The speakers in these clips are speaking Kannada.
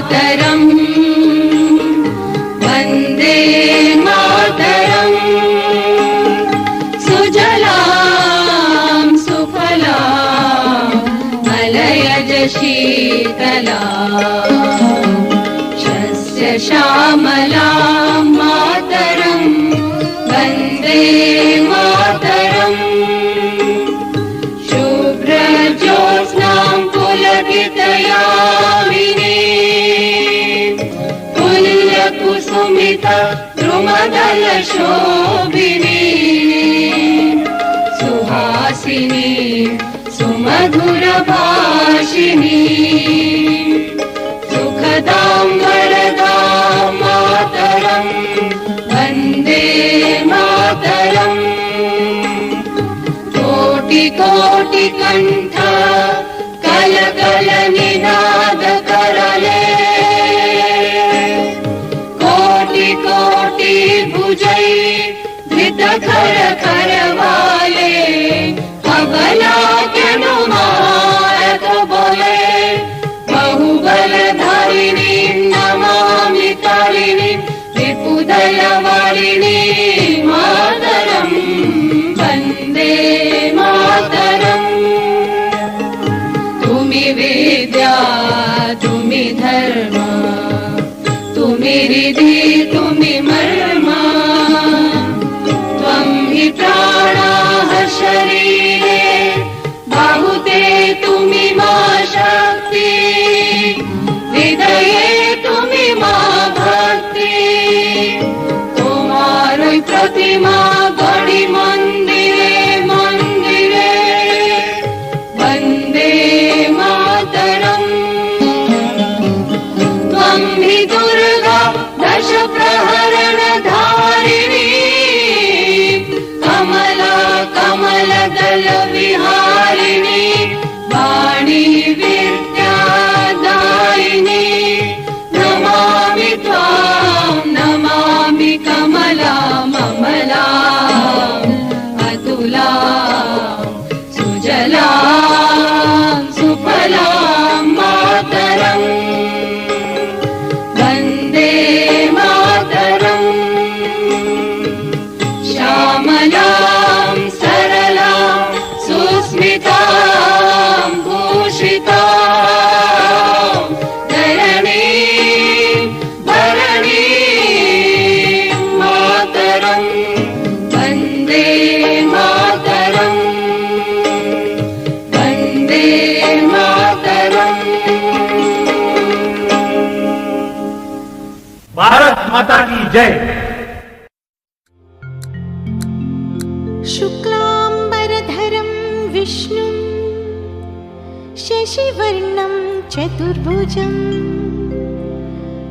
ಮಾತರಂ ವಂದೇ ಮಾತರಂ ಸುಜಲಾಂ ಸುಫಲಾಂ ಮಲಯಜ ಶೀತಲಾಂ ಶಸ್ಯ ಶ್ಯಾಮಲಾಂ ಮಾತರಂ ವಂದೇ ಮಾತರಂ ಶುಭ್ರಜ್ಯೋತ್ಸ್ನಾಂ ಪುಲಕಿತಯಾಮಿನೀಂ ಕುಸುಮಿತ ದ್ರುಮದಲ ಶೋಭಿನೀಂ ಸುಹಾಸಿನೀಂ ಸುಮಧುರ ಭಾಷಿಣೀಂ ಸುಖದಾಂ ವರದಾಂ ಮಾತರಂ ವಂದೇ ಮಾತರಂ ಕೋಟಿ ಕೋಟಿ ಕಂಠ ಕಲ ಕಲ ನಿನಾದ ಕರಲೇ कोटि भुजै धृत खर खरवाले अबला अनुमानक बोले बहुबलधारिणी नमामि तारिणी विपुदलवारिणी मातरं वन्दे मातरं तुमि विद्या तुमि धर्म तुमि रिधि तुमि मर्मा त्वं हि प्राणाः शरीरे बाहुते तुमि मा शक्ति हृदये तुमि मा भक्ति तुम्हारी प्रतिमा गढ़ी मंदिरे मंदिरे वन्दे मातरं त्वं हि दुर्गा दश प्रहरण धारिणी कमला कमल दल विहारिणी वाणी विद्यादायिनी नमामि त्वां नमामि कमला ममला अतुला सुजला सुफला मातरं वन्दे मातरं श्यामलां सरलां सुस्मितां भूषितां धरणीं भरणीं मातरं वन्दे मातरं वन्दे मातरं। भारत माता की जय। शुक्लांबरधरं विष्णुं शशिवर्णं चतुर्भुजं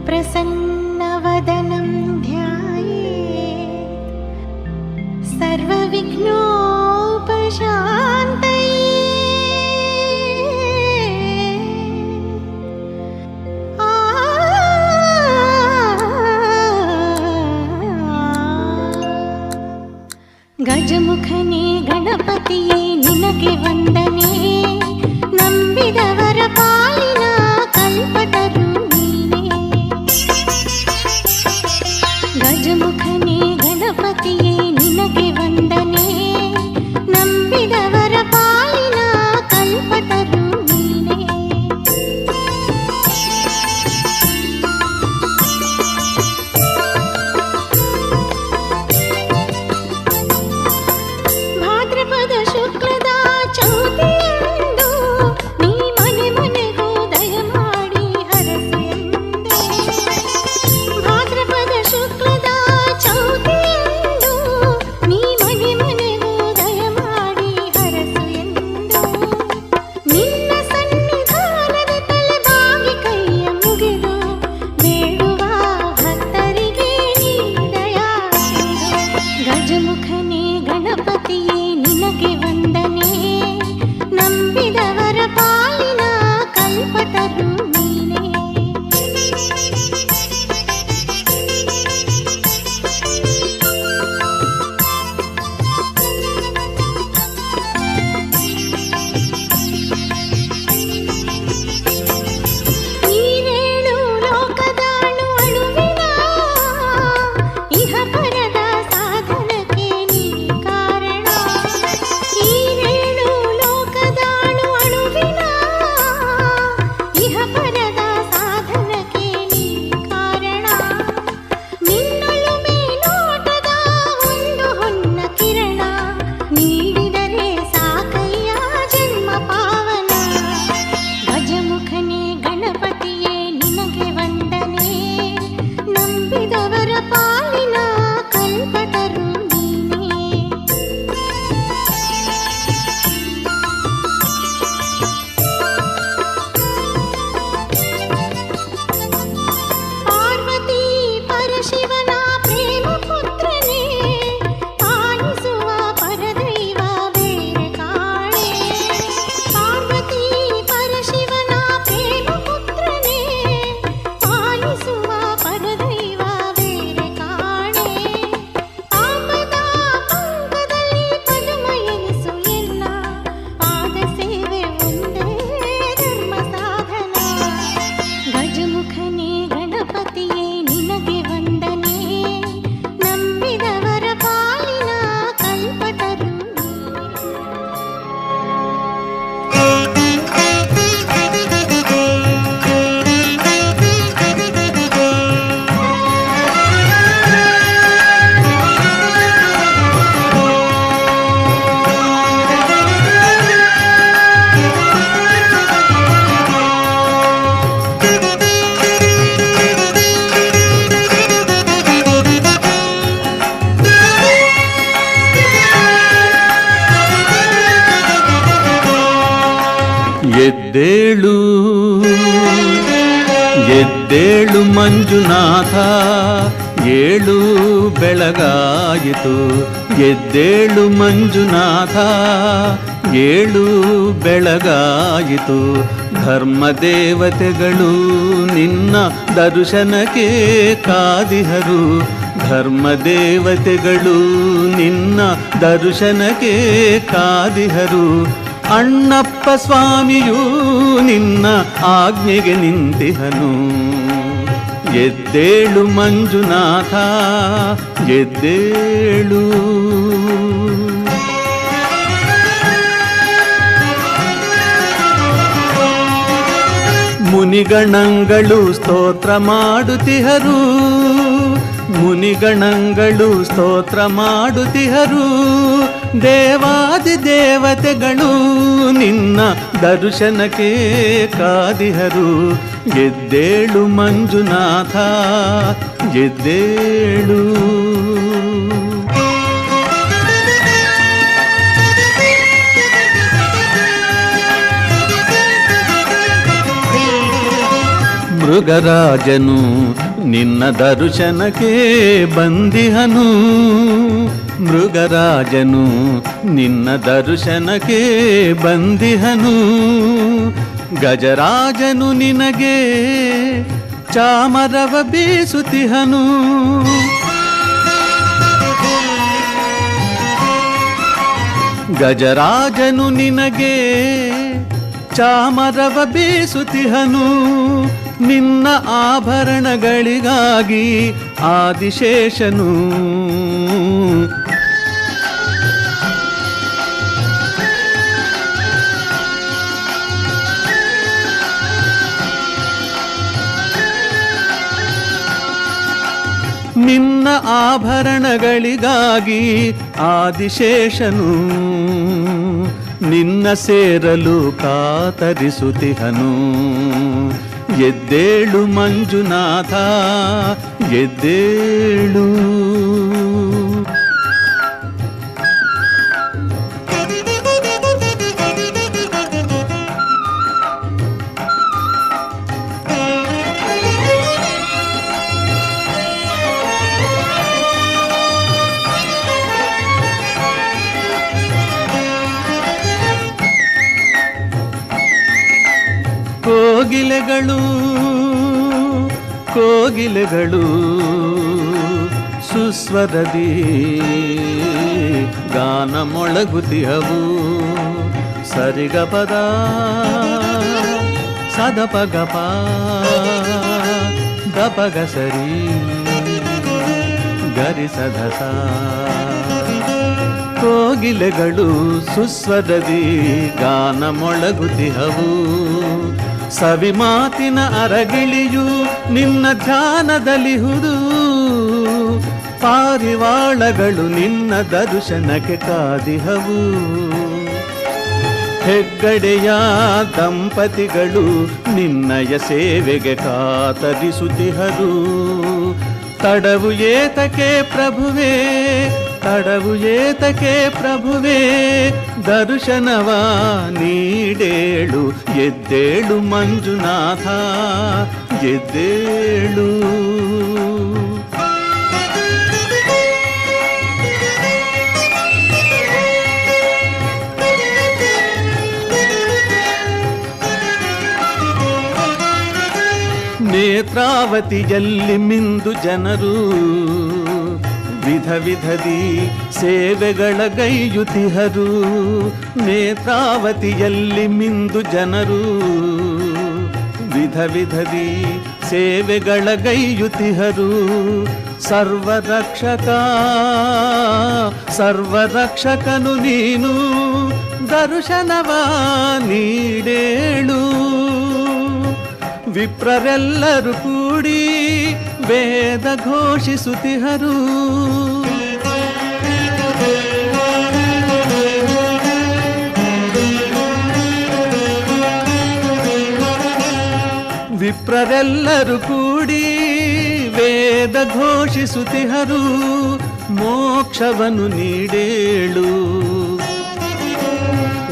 प्रसन्नवदनं ध्यायेत् सर्वविघ्नोपशान्तये। ಗಜಮುಖನೇ ಗಣಪತಿಯೇ ನಿನಗೆ ವಂದನೆ, ನಂಬಿದವರ ಪಾಲಿನ ಕಲ್ಪತರು ನೀನೇ. ಎದ್ದೇಳು ಎದ್ದೇಳು ಮಂಜುನಾಥ, ಏಳು ಬೆಳಗಾಯಿತು. ಎದ್ದೇಳು ಮಂಜುನಾಥ, ಏಳು ಬೆಳಗಾಯಿತು. ಧರ್ಮದೇವತೆಗಳು ನಿನ್ನ ದರ್ಶನಕ್ಕೆ ಕಾದಿಹರು. ಧರ್ಮದೇವತೆಗಳು ನಿನ್ನ ದರ್ಶನಕ್ಕೆ ಕಾದಿಹರು. ಅಣ್ಣಪ್ಪ ಸ್ವಾಮಿಯೂ ನಿನ್ನ ಆಜ್ಞೆಗೆ ನಿಂತಿಹನು. ಎದ್ದೇಳು ಮಂಜುನಾಥ, ಎದ್ದೇಳು. ಮುನಿಗಣಗಳು ಸ್ತೋತ್ರ ಮಾಡುತ್ತಿಹರು. ಮುನಿಗಣಗಳು ಸ್ತೋತ್ರ ಮಾಡುತ್ತಿಹರು. ದೇವಾದಿ ದೇವತೆಗಳು ನಿನ್ನ ದರ್ಶನಕ್ಕೆ ಕಾದಿಹರು. ಎದ್ದೇಳು ಮಂಜುನಾಥ, ಎದ್ದೇಳು. ಮೃಗರಾಜನು ನಿನ್ನ ದರ್ಶನಕ್ಕೆ ಬಂದಿಹನು. ಮೃಗರಾಜನು ನಿನ್ನ ದರ್ಶನಕ್ಕೆ ಬಂದಿಹನು. ಗಜರಾಜನು ನಿನಗೆ ಚಾಮರವ ಬೀಸುತ್ತಿಹನು. ಗಜರಾಜನು ನಿನಗೆ ಚಾಮರವ ಬೀಸುತ್ತಿಹನು. ನಿನ್ನ ಆಭರಣಗಳಿಗಾಗಿ ಆದಿಶೇಷನು ನಿನ್ನ ಆಭರಣಗಳಿಗಾಗಿ ಆದಿಶೇಷನು ನಿನ್ನ ಸೇರಲು ಕಾತರಿಸುತ್ತಿಹನು. ಎದ್ದೇಳು ಮಂಜುನಾಥ, ಎದ್ದೇಳು. ಕೋಗಿಲೆಗಳು ಕೋಗಿಲೆಗಳು ಸುಸ್ವರದಿ ಗಾನ ಮೊಳಗುತಿಹವು. ಸರಿಗಪದ ಸದಪಗಪ ದಪಗ ಸರಿ ಗರಿಸದಸ. ಕೋಗಿಲೆಗಳು ಸುಸ್ವರದಿ ಗಾನ ಮೊಳಗುತಿಹವು. ಸವಿ ಮಾತಿನ ಅರಗಿಳಿಯು ನಿನ್ನ ಧ್ಯಾನದಲ್ಲಿಹುದು. ಪಾರಿವಾಳಗಳು ನಿನ್ನ ದರ್ಶನಕ್ಕೆ ಕಾದಿಹವು. ಹೆಗ್ಗಡೆಯ ದಂಪತಿಗಳು ನಿನ್ನಯ ಸೇವೆಗೆ ಕಾತರಿಸುತ್ತಿಹರು. ತಡವು ಏತಕ್ಕೆ ಪ್ರಭುವೇ, ತಡವು ಏತಕ್ಕೆ ಪ್ರಭುವೇ, ದರ್ಶನವ ನೀಡೇಳು. ಎದ್ದೇಳು ಮಂಜುನಾಥ, ಎದ್ದೇಳು. ನೇತ್ರಾವತಿಯಲ್ಲಿ ಮಿಂದು ಜನರು ವಿಧ ವಿಧದಿ ಸೇವೆಗಳ ಗೈಯುತಿಹರು. ನೇತ್ರಾವತಿಯಲ್ಲಿ ಮಿಂದು ಜನರು ವಿಧ ವಿಧದಿ ಸೇವೆಗಳ ಗೈಯುತಿಹರು. ಸರ್ವರಕ್ಷಕ ಸರ್ವರಕ್ಷಕನು ನೀನು, ದರ್ಶನವ ನೀಡೇಳು. ವಿಪ್ರರೆಲ್ಲರೂ ಕೂಡಿ ವೇದ ಘೋಷಿಸುತ್ತಿಹರು. ವಿಪ್ರರೆಲ್ಲರೂ ಕೂಡಿ ವೇದ ಘೋಷಿಸುತ್ತಿಹರು. ಮೋಕ್ಷವನ್ನು ನೀಡೇಳು.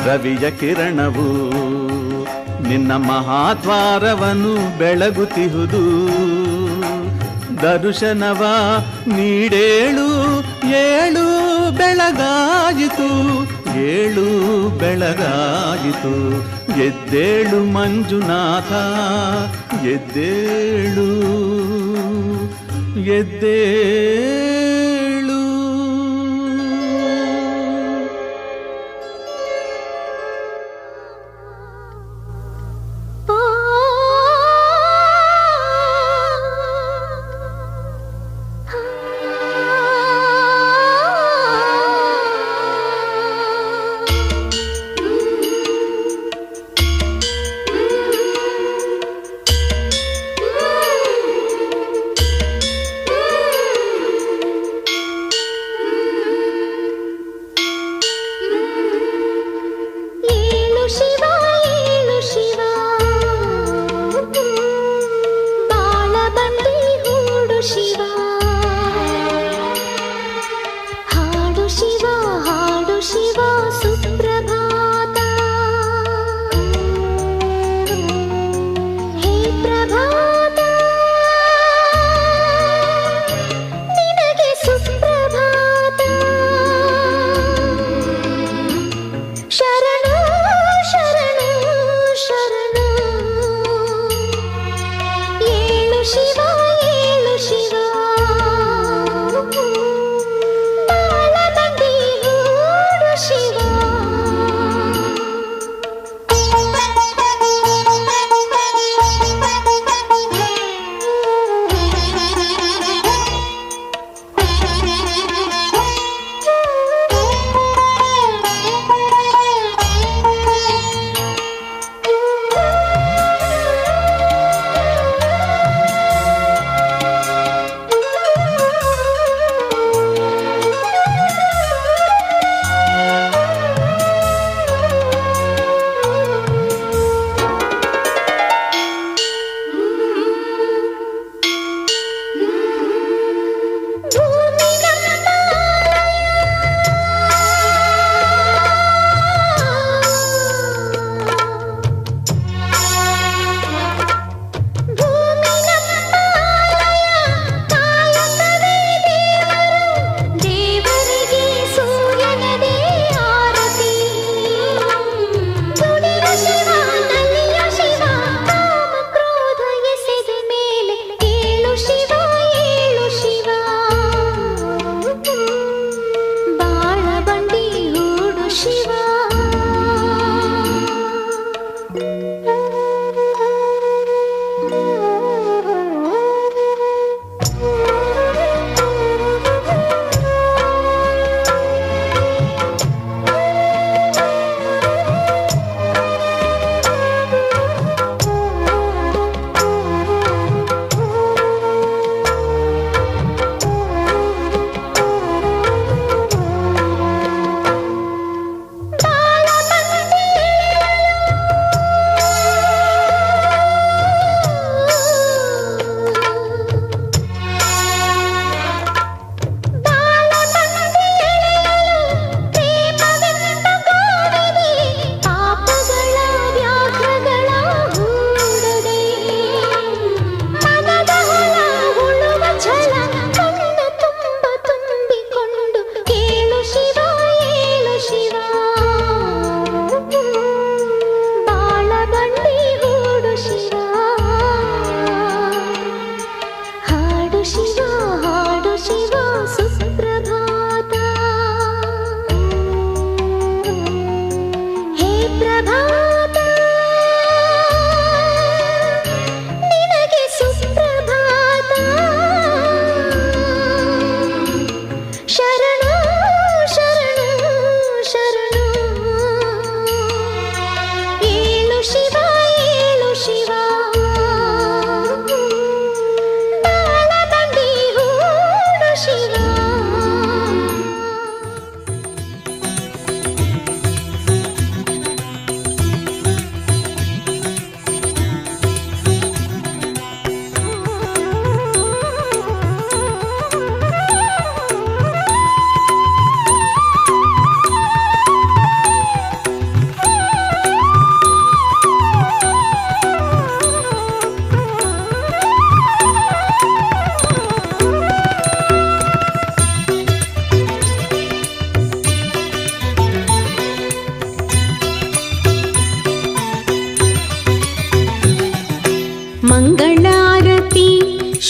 ರವಿಯ ಕಿರಣವು ನಿನ್ನ ಮಹಾದ್ವಾರವನ್ನು ಬೆಳಗುತ್ತಿಹುದು. ದರ್ಶನವ ನೀಡೇಳು, ಏಳು ಬೆಳಗಾಯಿತು, ಏಳು ಬೆಳಗಾಯಿತು. ಎದ್ದೇಳು ಮಂಜುನಾಥ, ಎದ್ದೇಳು, ಎದ್ದೇಳು.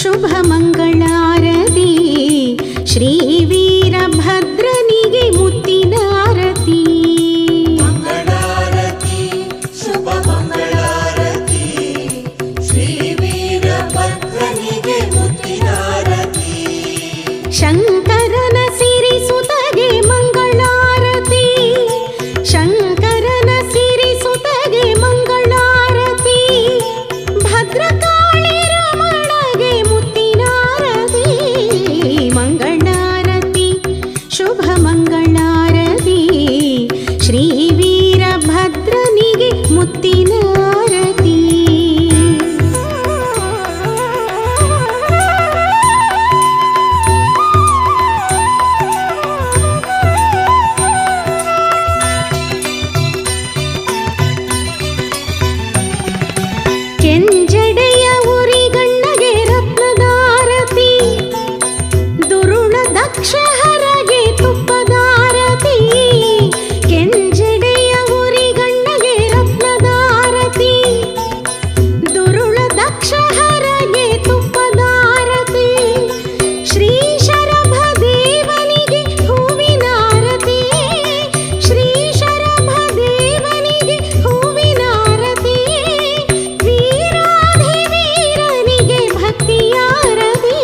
ಶುಭ ಮಂಗಳಾರತಿ ಶ್ರೀ ವೀರಭದ್ರನಿಗೆ ಮುತ್ತಿನಾರತಿ. ಮಂಗಳಾರತಿ ಶುಭ ಮಂಗಳಾರತಿ ಶ್ರೀ ವೀರಭದ್ರನಿಗೆ ಮುತ್ತಿನಾರತಿ. ಶಂಕರನ ಸಿರಿಸುತಗೆ ಮಂಗಳಾರತಿ, ಶಂಕರನ ಸಿರಿಸುತಗೆ ಮಂಗಳಾರತಿ. ಭದ್ರಕಾಳಿ ರಮಣಗೆ ಮುತ್ತಿನಾರತಿ. ಮಂಗಳಾರತಿ ಶುಭ ಮಂಗಳಾರತಿ ಶ್ರೀ ವೀರಭದ್ರನಿಗೆ ಮುತ್ತಿನಾರತಿ. ಕೆಂಜಡೆಯ ಉರಿಗಣ್ಣಗೆ ರತ್ನದಾರತಿ, ದುರುಳ ದಕ್ಷಹರಗೆ ತುಪ್ಪದಾರತಿ. ಕೆಂಜಡೆಯ ಉರಿಗಣ್ಣಗೆ ರತ್ನದಾರತಿ, ದುರುಳ ದಕ್ಷಹರಗೆ ತುಪ್ಪದಾರತಿ. ಶ್ರೀ ಶರಭ ದೇವನಿಗೆ ಹೂವಿನಾರತಿ, ಶ್ರೀ ಶರಭ ದೇವನಿಗೆ ಹೂವಿನಾರತಿ. ವೀರಾಧಿವೀರನಿಗೆ ಭಕ್ತಿಯಾರತಿ.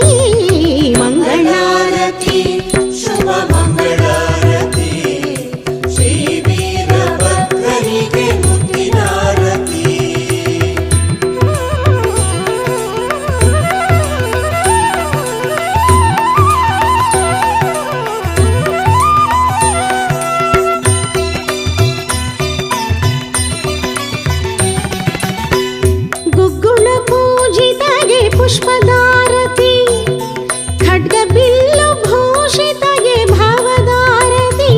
ಮಂಗಳಾರತಿ ಶುಭ ಮಂಗಳಾರತಿ ಶ್ರೀ ವೀರಭದ್ರನಿಗೆ ಮುತ್ತಿನಾರತಿ. ಗುಗ್ಗುಳ ಪೂಜಿತಗೆ ಪುಷ್ಪದಾರತಿ, ಖಡ್ಗ ಬಿಲ್ಲು ಭೂಷಿತಗೆ ಭಾವದಾರತಿ.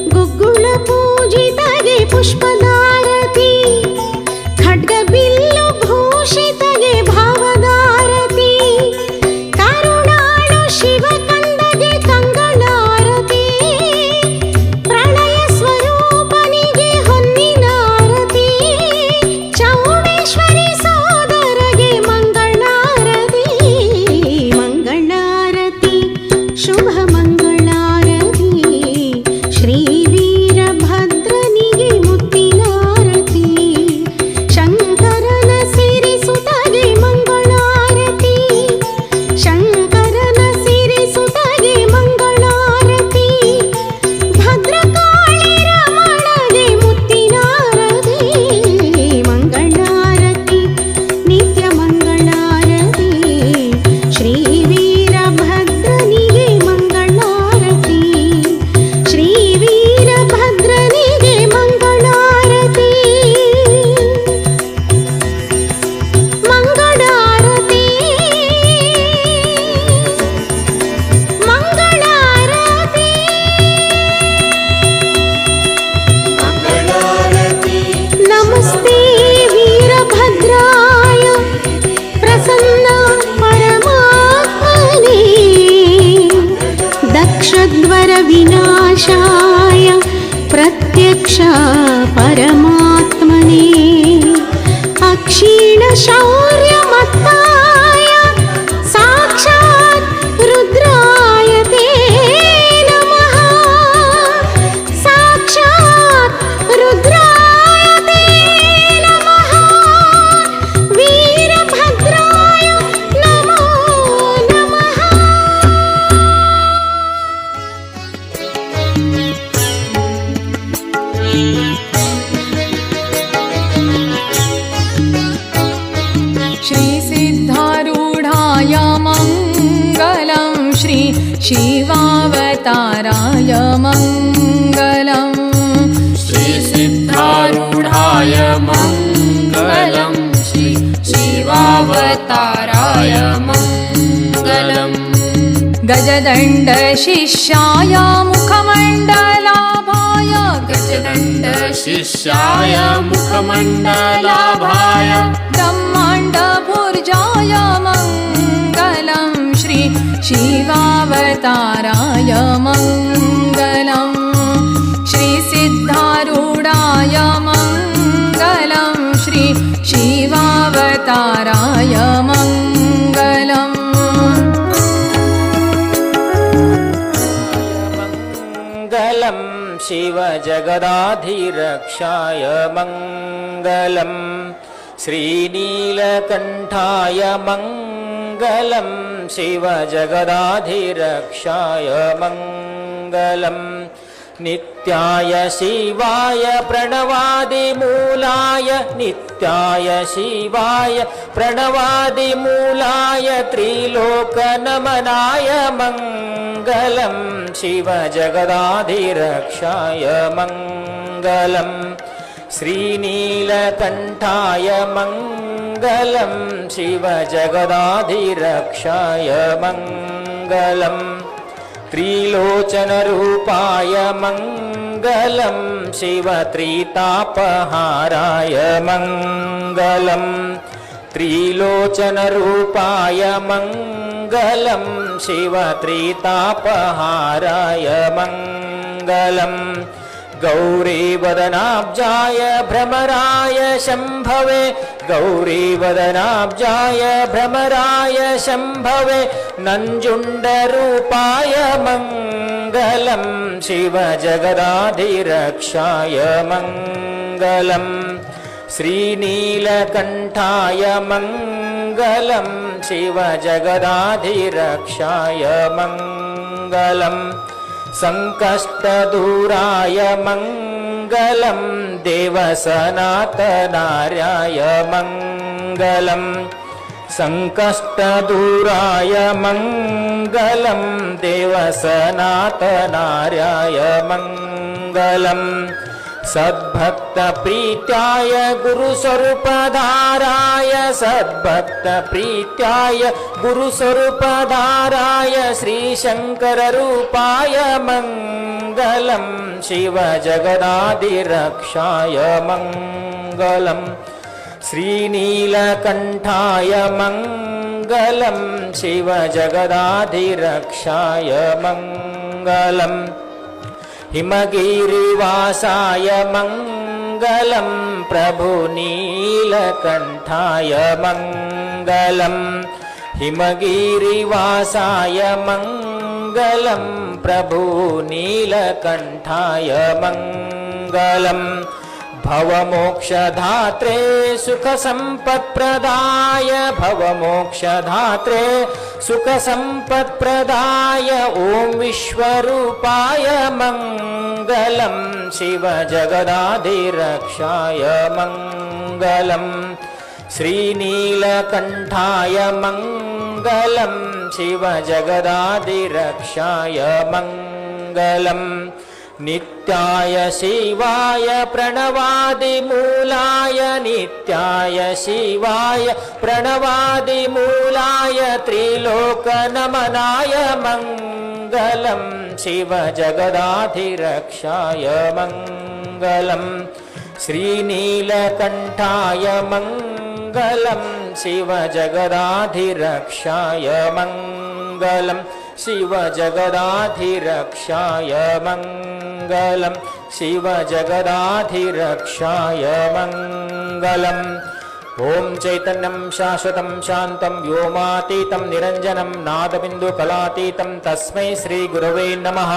ಗುಗ್ಗುಳ ಪೂಜಿತಗೆ ಪುಷ್ಪದಾರತಿ, ಖಡ್ಗ ಬಿಲ್ಲು ಭೂಷಿತಗೆ ಭಾವದಾರತಿ. ಕರುಣಾಳು ಶಿವಕಂದಗೆ ಕಂಗಳಾರತಿ, ಪ್ರಳಯ ಸ್ವರೂಪನಿಗೆ ಹೊನ್ನಿನಾರತಿ. ಚೌಡೇಶ್ವರಿ ಸೋದರಗೆ ಮಂಗಳಾರತಿ. ಮಂಗಳಾರತಿ ಶುಭ ಮಂಗಳಾರತಿ ಶ್ರೀ ವೀರಭದ್ರನಿಗೆ ಮುತ್ತಿನಾರತಿ. ಶಂಕರನ ಸಿರಿಸುತಗೆ ಮಂಗಳಾರತಿ, ಶಂಕರನ ಸಿರಿಸುತಗೆ ಮಂಗಳಾರತಿ. ಭದ್ರಕಾಳಿ ರಮಣಗೆ ಮುತ್ತಿನಾರತಿ. ಮಂಗಳಾರತಿ ನಿತ್ಯ ಮಂಗಳಾರತಿ ಶ್ರೀ ವೀರಭದ್ರನಿಗೆ ಮಂಗಳಾರತಿ. ಶ್ರೀ ವೀರಭದ್ರನಿಗೆ ಮಂಗಳಾರತಿ. ಮಂಗಳಾರತಿ ಮಂಗಳಾರತಿ. ಮಂಗಳಾರತಿ ನಮಸ್ತೆ ವೀರಭದ್ರಾಯ ಪ್ರಸನ್ನ ಪರಮಾತ್ಮನೇ, ದಕ್ಷದ್ವರ ವಿನಾಶಾಯ ಪ್ರತ್ಯಕ್ಷ ಪರಮಾತ್ಮನೇ. ಅಕ್ಷೀಣ ಶೌರ್ಯಮತ್ತಾಯ ಸಾಕ್ಷಾತ್ ರುದ್ರಾಯ ತೇ ನಮಃ. ಸಾಕ್ಷಾತ್ ರುದ್ರಾಯ ತೇ ನಮಃ. ವೀರಭದ್ರಾಯ ನಮೋ ನಮಃ. श्रीसिद्धारूढाय मङ्गलं श्री शिवावताराय मङ्गलम्. श्रीसिद्धारूढाय मङ्गलं श्री शिवावताराय मङ्गलम्. गजदण्डशिष्याय मुखमण्डलाभाय, गजदण्डशिष्याय मुखमण्डलाभाय, ब्रह्माण्डभुर्जाय मङ्गलं श्री शिवावताराय मङ्गलम्. श्रीसिद्धारूढाय मङ्गलं श्री शिवावताराय मङ्गलम्. शिवजगदाधिरक्षाय मङ्गलम् श्रीनीलकण्ठाय मङ्गलं शिवजगदाधिरक्षाय मङ्गलम् नित्याय शिवाय प्रणवादिमूलाय नित्याय शिवाय प्रणवादिमूलाय त्रिलोकनमनाय मङ्गलं शिवजगदाधिरक्षाय मङ्गलम् श्रीनीलकण्ठाय मङ्गलं शिवजगदाधिरक्षाय मङ्गलम् त्रिलोचनरूपाय मङ्गलं शिवत्रितापहाराय मङ्गलम् त्रिलोचनरूपाय मङ्गलं शिवत्रितापहाराय मङ्गलम् गौरीवदनाब्जाय भ्रमराय शम्भवे गौरीवदनाब्जाय भ्रमराय शम्भवे नञ्जुण्डरूपाय मङ्गलं शिवजगदाधिरक्षाय मङ्गलम् श्रीनीलकण्ठाय मङ्गलं शिवजगदाधिरक्षाय मङ्गलम् सङ्कष्टदूराय मङ्गलं देवसनातनार्याय मङ्गलम् सङ्कष्टदूराय मङ्गलं देवसनातनार्याय मङ्गलम् सद्भक्तप्रीत्याय गुरुस्वरूपधाराय सद्भक्तप्रीत्याय गुरुस्वरूपधाराय श्रीशङ्कररूपाय मङ्गलं शिवजगदाधिरक्षाय मङ्गलम् श्रीनीलकण्ठाय मङ्गलं शिवजगदाधिरक्षाय मङ्गलम् हिमगिरिवासाय मङ्गलं प्रभुनीलकण्ठाय मङ्गलम् हिमगिरिवासाय मङ्गलं प्रभुनीलकण्ठाय मङ्गलम् भवमोक्षधात्रे सुखसम्पत्प्रदाय भवमोक्षधात्रे सुखसम्पत्प्रदाय ॐ विश्वरूपाय मङ्गलं शिवजगदाधिरक्षाय मङ्गलम् श्रीनीलकण्ठाय मङ्गलं शिवजगदाधिरक्षाय मङ्गलम् नित्याय शिवाय प्रणवादिमूलाय नित्याय शिवाय प्रणवादिमूलाय त्रिलोकनमनाय मङ्गलं शिवजगदाधिरक्षाय मङ्गलम् श्रीनीलकण्ठाय मङ्गलं शिवजगदाधिरक्षाय मङ्गलम् शिवजगदाधिरक्षाय मङ्गलं शिवजगदाधिरक्षाय मङ्गलम् ॐ चैतन्यं शाश्वतं शान्तं व्योमातीतं निरञ्जनं नादबिन्दुकलातीतं तस्मै श्रीगुरवे नमः।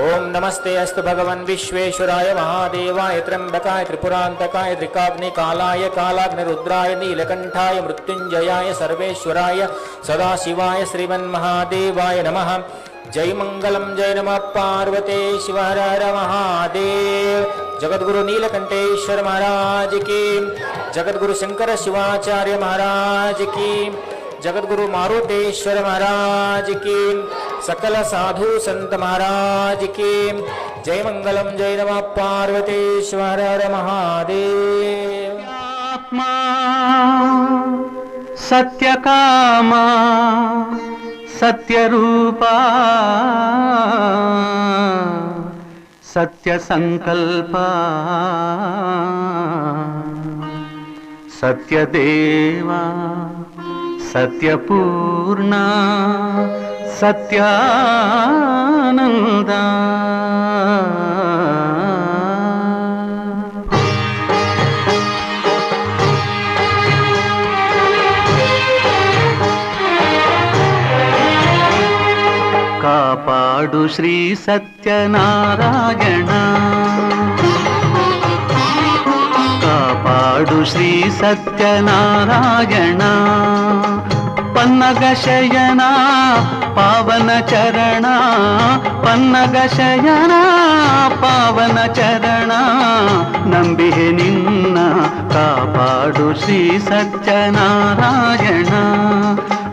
ॐ नमस्ते अस्तु भगवन् विश्वेश्वराय महादेवाय त्र्यम्बकाय त्रिपुरान्तकाय त्रिकाग्निकालाय कालाग्निरुद्राय नीलकण्ठाय मृत्युञ्जयाय सर्वेश्वराय सदाशिवाय श्रीमन्महादेवाय नमः। जय मंगलम जय नमः पार्वते शिव हर हर महादेव। जगद्गुरु नीलकंठेश्वर महाराज की, जगद्गुरु शंकर शिवाचार्य महाराज की, जगद्गुरु मारुतेश्वर महाराज की, सकल साधु संत महाराज की जय मंगलम जय नमः पार्वते शिव हर हर महादेव। आत्मा सत्यकामा सत्यरूपा सत्यसंकल्पा सत्यदेवा सत्यपूर्णा सत्यानंदा। ಕಾಪಾಡು ಶ್ರೀ ಸತ್ಯನಾರಾಯಣ ಕಾಪಾಡು ಶ್ರೀ ಸತ್ಯನಾರಾಯಣ ಪನ್ನಗ ಶಯನ ಪಾವನ ಚರಣ ಪನ್ನಗ ಶಯನ ಪಾವನ ಚರಣ ನಂಬಿಹೆ ನಿನ್ನ ಕಾಪಾಡು ಶ್ರೀ ಸತ್ಯನಾರಾಯಣ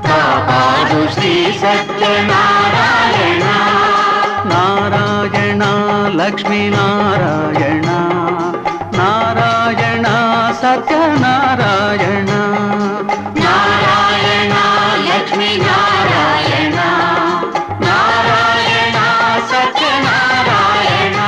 ಕಾಪಾಡು ಶ್ರೀ ಸತ್ಯನಾರಾಯಣ ನಾರಾಯಣ ಲಕ್ಷ್ಮೀ ನಾರಾಯಣ ನಾರಾಯಣ ಸತ್ಯನಾರಾಯಣ ನಾರಾಯಣ ಲಕ್ಷ್ಮೀ ನಾರಾಯಣ ನಾರಾಯಣ ಸತ್ಯನಾರಾಯಣ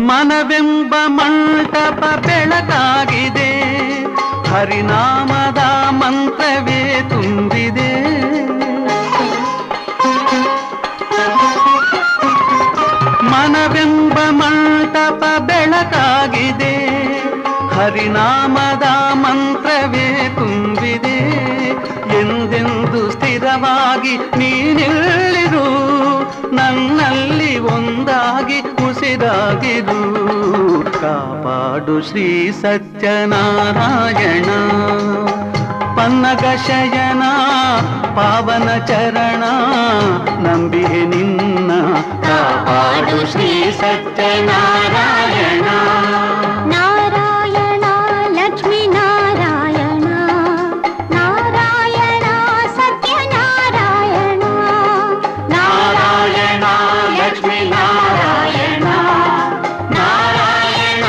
ಮನವೆಂಬ ಮಂಟಪ ಬೆಳಕಾಗಿದೆ ಹರಿನಾಮದ ಮಂತ್ರವೇ ತುಂಬಿದೆ ಮನವೆಂಬ ಮಂಟಪ ಬೆಳಕಾಗಿದೆ ಹರಿನಾಮದ ಮಂತ್ರವೇ ತುಂಬಿದೆ ಎಂದೆಂದು ಸ್ಥಿರವಾಗಿ ನೀನಿಲ್ಲಿರು ನನ್ನಲ್ಲಿ ಒಂದಾಗಿ ಉಸಿರಾಗಿರು ಕಾಪಾಡು ಶ್ರೀ ಸತ್ಯನಾರಾಯಣ ಪನ್ನಗ ಶಯನ ಪಾವನ ಚರಣ ನಂಬಿಹೆ ನಿನ್ನ ಕಾಪಾಡು ಶ್ರೀ ಸತ್ಯನಾರಾಯಣ ನಾರಾಯಣ ಲಕ್ಷ್ಮೀ ನಾರಾಯಣ ನಾರಾಯಣ ಸತ್ಯನಾರಾಯಣ ನಾರಾಯಣ ಲಕ್ಷ್ಮೀ ನಾರಾಯಣ ನಾರಾಯಣ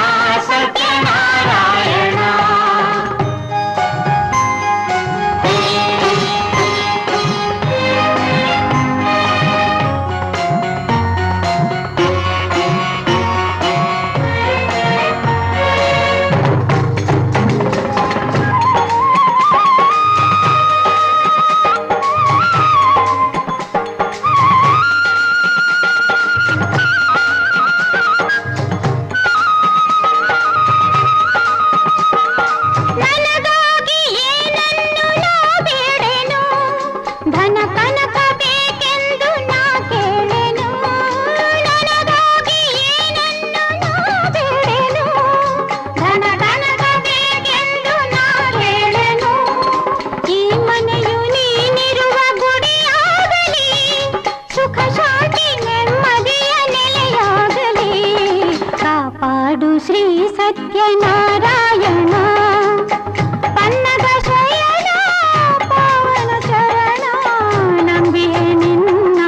ಸತ್ಯನಾರಾಯಣ ನನಗಾಗಿ ಏನನ್ನು ನಾ ಬೇಡೆನು ಧನ ಕನಕ ಬೇಕೆಂದು ನಾ ಕೇಳೆನು ನನಗಾಗಿ ಏನನ್ನು ನಾ ಬೇಡೆನು ಧನ ಕನಕ ಬೇಕೆಂದು ನಾ ಕೇಳೆನು ಈ ಮನೆಯು ನೀನಿರುವ ಗುಡಿಯಾಗಲಿ ಸುಖ ಶಾಂತಿ ನೆಮ್ಮದಿಯ ನೆಲೆಯಾಗಲಿ ಕಾಪಾಡು ಶ್ರೀ ಸತ್ಯನಾರಾಯಣ ಪನ್ನಗ ಶಯನ ಪಾವನ ಚರಣ ನಂಬಿಹೆ ನಿನ್ನ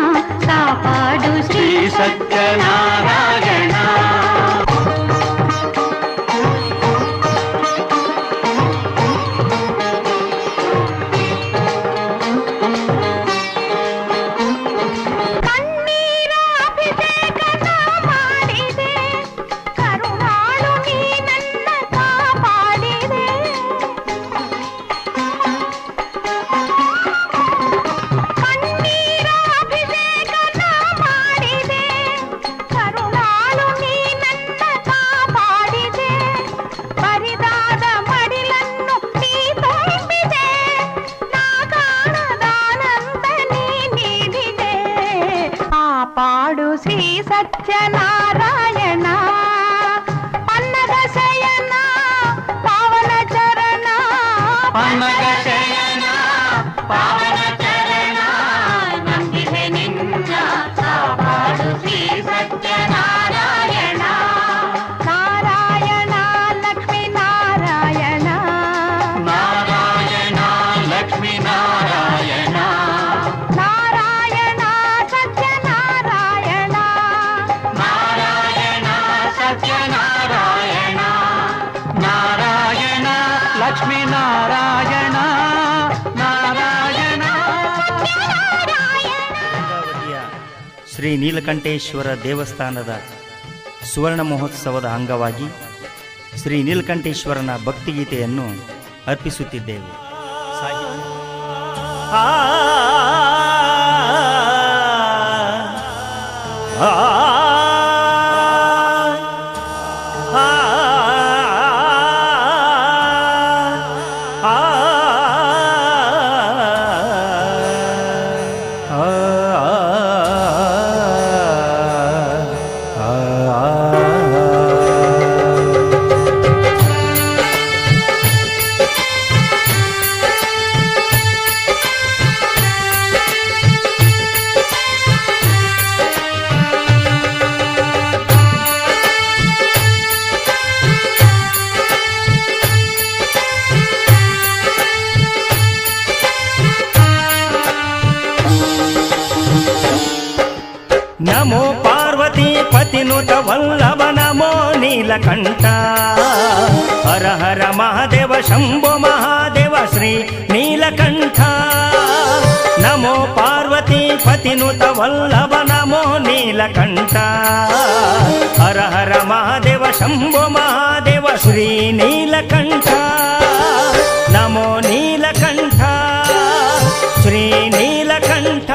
ಕಾಪಾಡು ಶ್ರೀ ಸತ್ಯನಾರಾಯಣ ಕಣ್ಣೀರ ಅಭಿಷೇಕ ನಾ ಮಾಡಿದೆ ಕರುಣಾಳು ನೀ ನನ್ನ ಕಾಪಾಡಿದೆ ಕಣ್ಣೀರ ಅಭಿಷೇಕ ನಾ ಮಾಡಿದೆ ಕರುಣಾಳು ನೀ ನನ್ನ ಕಾಪಾಡಿದೆ ಬರಿದಾದ ಮಡಿಲನ್ನು ನೀ ತುಂಬಿದೆ ನಾ ಕಾಣದಾನಂದ ನೀ ನೀಡಿದೆ ಕಾಪಾಡು ಶ್ರೀ ಸತ್ಯನಾರಾಯಣ ಪನ್ನಗ ಶಯನ ಪಾವನ ಚರಣ ಪನ್ನಗ ಶಯನ ಪಾವನ ಚರಣ ನಂಬಿದೆ ನಿನ್ನ ಕಾಪಾಡು ಶ್ರೀ ಸತ್ಯನಾರಾಯಣ ನಾರಾಯಣ ಲಕ್ಷ್ಮೀ ನಾರಾಯಣ ನಾರಾಯಣ ಲಕ್ಷ್ಮೀ ನಾರಾಯಣ ನಾರಾಯಣ ಸತ್ಯನಾರಾಯಣ ನಾರಾಯಣ ಸತ್ಯನಾರಾಯಣ ನಾರಾಯಣ ಲಕ್ಷ್ಮೀ ನಾರಾಯಣ ನಾರಾಯಣ ಗಂಗಾವತಿಯ ಶ್ರೀ ನೀಲಕಂಠೇಶ್ವರ ದೇವಸ್ಥಾನದ ಸುವರ್ಣ ಮಹೋತ್ಸವದ ಅಂಗವಾಗಿ ಶ್ರೀ ನೀಲಕಂಠೇಶ್ವರನ ಭಕ್ತಿಗೀತೆಯನ್ನು ಅರ್ಪಿಸುತ್ತಿದ್ದೇವೆ. ಆ ಪತಿನುತ ವಲ್ಲಭ ನಮೋ ನೀಲಕಂಠ ಹರ ಹರ ಮಹಾದೇವ ಶಂಭೋ ಮಹಾದೇವ ಶ್ರೀ ನೀಲಕಂಠ ನಮೋ ಪಾರ್ವತಿ ಪತಿನುತ ವಲ್ಲಭ ನಮೋ ನೀಲಕಂಠ ಹರ ಹರ ಮಹಾದೇವ ಶಂಭೋ ಮಹಾದೇವ ಶ್ರೀ ನೀಲಕಂಠ ನಮೋ ನೀಲಕಂಠ ಶ್ರೀ ನೀಲಕಂಠ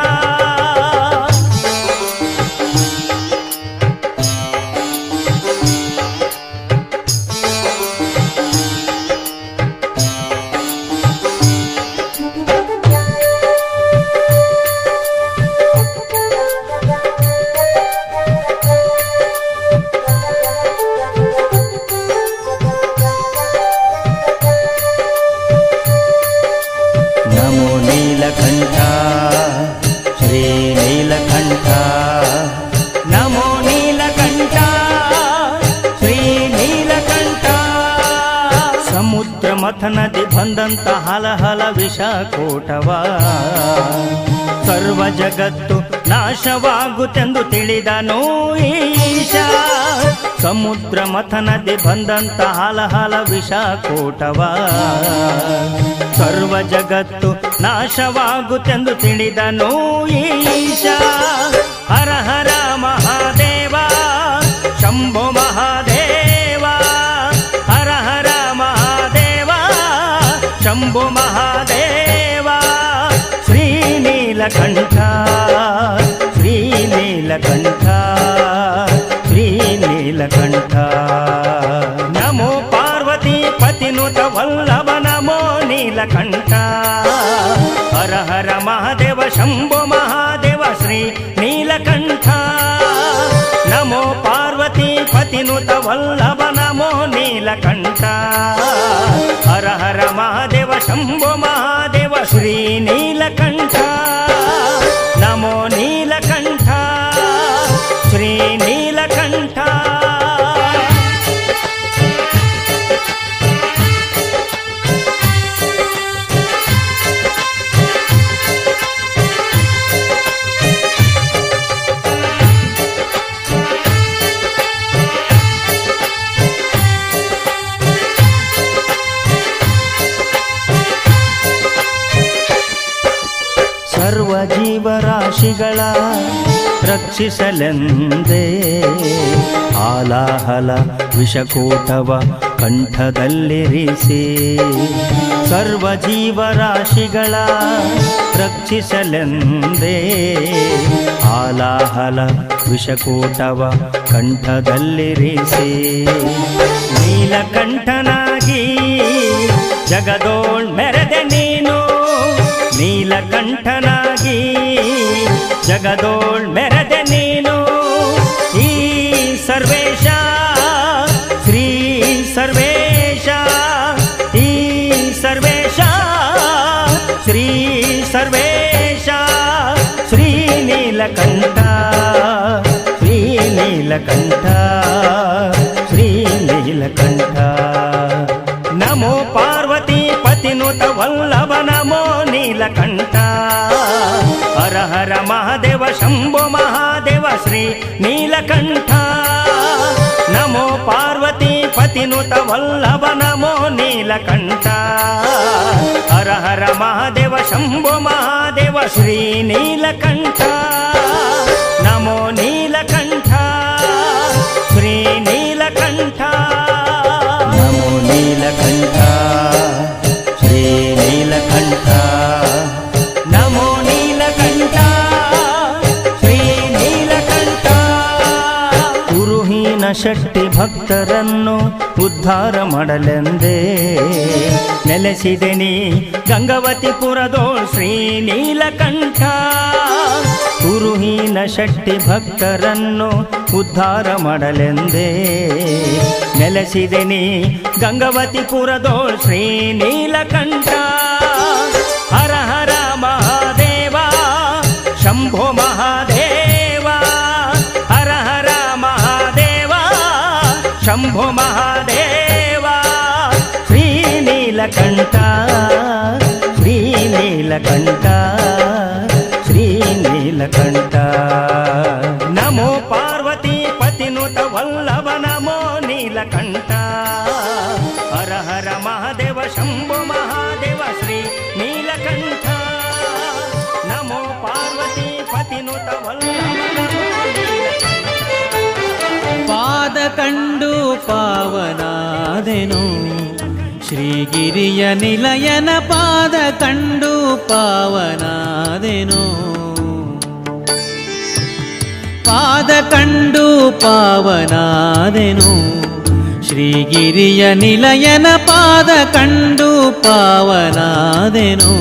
ನಮೋ ನೀಲಕಂಠ ಶ್ರೀ ನೀಲಕಂಠ ನಮೋ ನೀಲಕಂಠ ಶ್ರೀ ನೀಲಕಂಠ ಸಮುದ್ರ ಮಥನದಿ ಬಂದಂತ ಹಲಹಲ ವಿಷಕೋಟವ ಸರ್ವ ಜಗತ್ತು ನಾಶವಾಗುತ್ತೆಂದು ತಿಳಿದನು ಈಶ ಸಮುದ್ರ ಮಥನದಿ ಬಂದಂತ ಹಲಹಲ ವಿಷಕೋಟವ ಸರ್ವ ಜಗತ್ತು ನಾಶವಾಗುತ್ತೆಂದು ತಿಳಿದನು ಈಶ ಹರ ಹರ ಮಹಾದೇವ ಶಂಭೋ ಮಹಾದೇವ ಹರ ಹರ ಮಹಾದೇವ ಶಂಭೋ ಮಹಾದೇವ ಶ್ರೀ ನೀಲಕಂಠ ಶ್ರೀ ನೀಲಕಂಠ ಶ್ರೀ ನೀಲಕಂಠ ನಮೋ ಪಾರ್ವತಿ ಪತಿನುತ ವಲ್ಲಭ ನಮೋ ನೀಲಕಂಠ ಹರ ಹರ ಮಹಾದೇವ ಶಂಭೋ ಮಹಾದೇವ ಶ್ರೀ ನೀಲಕಂಠ ನಮೋ ಪಾರ್ವತಿ ಪತಿನುತ ವಲ್ಲಭ ನಮೋ ನೀಲಕಂಠ ಹರ ಹರ ಮಹಾದೇವ ಶಂಭೋ ಮಹಾದೇವ ಶ್ರೀ ನೀಲಕಂಠ ನಮೋ ನೀಲಕಂಠ ಶ್ರೀ ನೀಲಕಂಠ ಸರ್ವ ಜೀವರಾಶಿಗಳ ರಕ್ಷಿಸಲೆಂದೇ ಆಲಾಹಲ ವಿಷಕೂಟವ ಕಂಠದಲ್ಲಿರಿಸಿ ಸರ್ವ ಜೀವರಾಶಿಗಳ ರಕ್ಷಿಸಲೆಂದೇ ಆಲಾಹಲ ವಿಷಕೂಟವ ಕಂಠದಲ್ಲಿರಿಸಿ ನೀಲಕಂಠನಾಗಿ ಜಗದೋಳ್ ಮೆರೆದೆ ನೀನು ನೀಲಕಂಠನಾಗಿ ಜಗದೋಳ್ ಮೆರೆದೆ ನೀನು ಈ ಸರ್ವೇಶ ಶ್ರೀ ಸರ್ವೇಶ ಈ ಸರ್ವೇಶ ಶ್ರೀ ಸರ್ವೇಶ ಶ್ರೀ ನೀಲಕಂಠ ಶ್ರೀ ನೀಲಕಂಠ ಶ್ರೀ ನೀಲಕಂಠ ನಮೋ ಪಾರ್ವತಿ ಪತಿನುತ ವಲ್ಲಭ ನಮೋ ನೀಲಕಂಠ ಹರ ಹರ ಮಹಾದೇವ ಶಂಭೋ ಮಹಾದೇವ ಶ್ರೀ ನೀಲಕಂಠ ನಮೋ ಪಾರ್ವತಿ ಪತಿನುತ ವಲ್ಲಭ ನಮೋ ನೀಲಕಂಠ ಹರ ಹರ ಮಹಾದೇವ ಶಂಭೋ ಮಹಾದೇವ ಶ್ರೀ ನೀಲಕಂಠ ನಮೋ ನೀಲಕಂಠ ಶ್ರೀ ನೀಲಕಂಠ ನಮೋ ನೀಲಕಂಠ ಶ್ರೀ ನೀಲಕಂಠ ನಮೋ ನೀಲಕಂಠ ಶ್ರೀ ನೀಲಕಂಠ ಗುರುಹೀನ ಶಕ್ತಿ ಭಕ್ತರನ್ನು ಉದ್ಧಾರ ಮಾಡಲೆಂದೇ ನೆಲೆಸಿದೆ ನೀ ಗಂಗಾವತಿಪುರದೋಳ್ ಶ್ರೀ ನೀಲಕಂಠ ಗುರುಹೀನ ಶಕ್ತಿ ಭಕ್ತರನ್ನು ಉದ್ಧಾರ ಮಾಡಲೆಂದೇ ನೆಲೆಸಿದೆ ನೀ ಗಂಗಾವತಿಪುರದೋಳ್ ಶ್ರೀ ನೀಲಕಂಠ ಹರ ಹರ ಮಹಾದೇವ ಶಂಭೋ ಮಹಾದೇವ ಹರ ಹರ ಮಹಾದೇವ ಶಂಭೋ ಮಹಾದೇವ ಶ್ರೀ ನೀಲಕಂಠ ಶ್ರೀ ನೀಲಕಂಠ ಶ್ರೀ ನೀಲಕಂಠ ನಮೋ ಪಾರ್ವತಿ ಪತಿ ಪಾದ ಕಂಡು ಪಾವನಾದೆನು ಶ್ರೀಗಿರಿಯ ನಿಲಯನ ಪಾದ ಕಂಡು ಪಾವನಾದೆನು ಪಾದ ಕಂಡು ಪಾವನಾದೆನು ಶ್ರೀಗಿರಿಯ ನಿಲಯನ ಪಾದ ಕಂಡು ಪಾವನಾದೆನು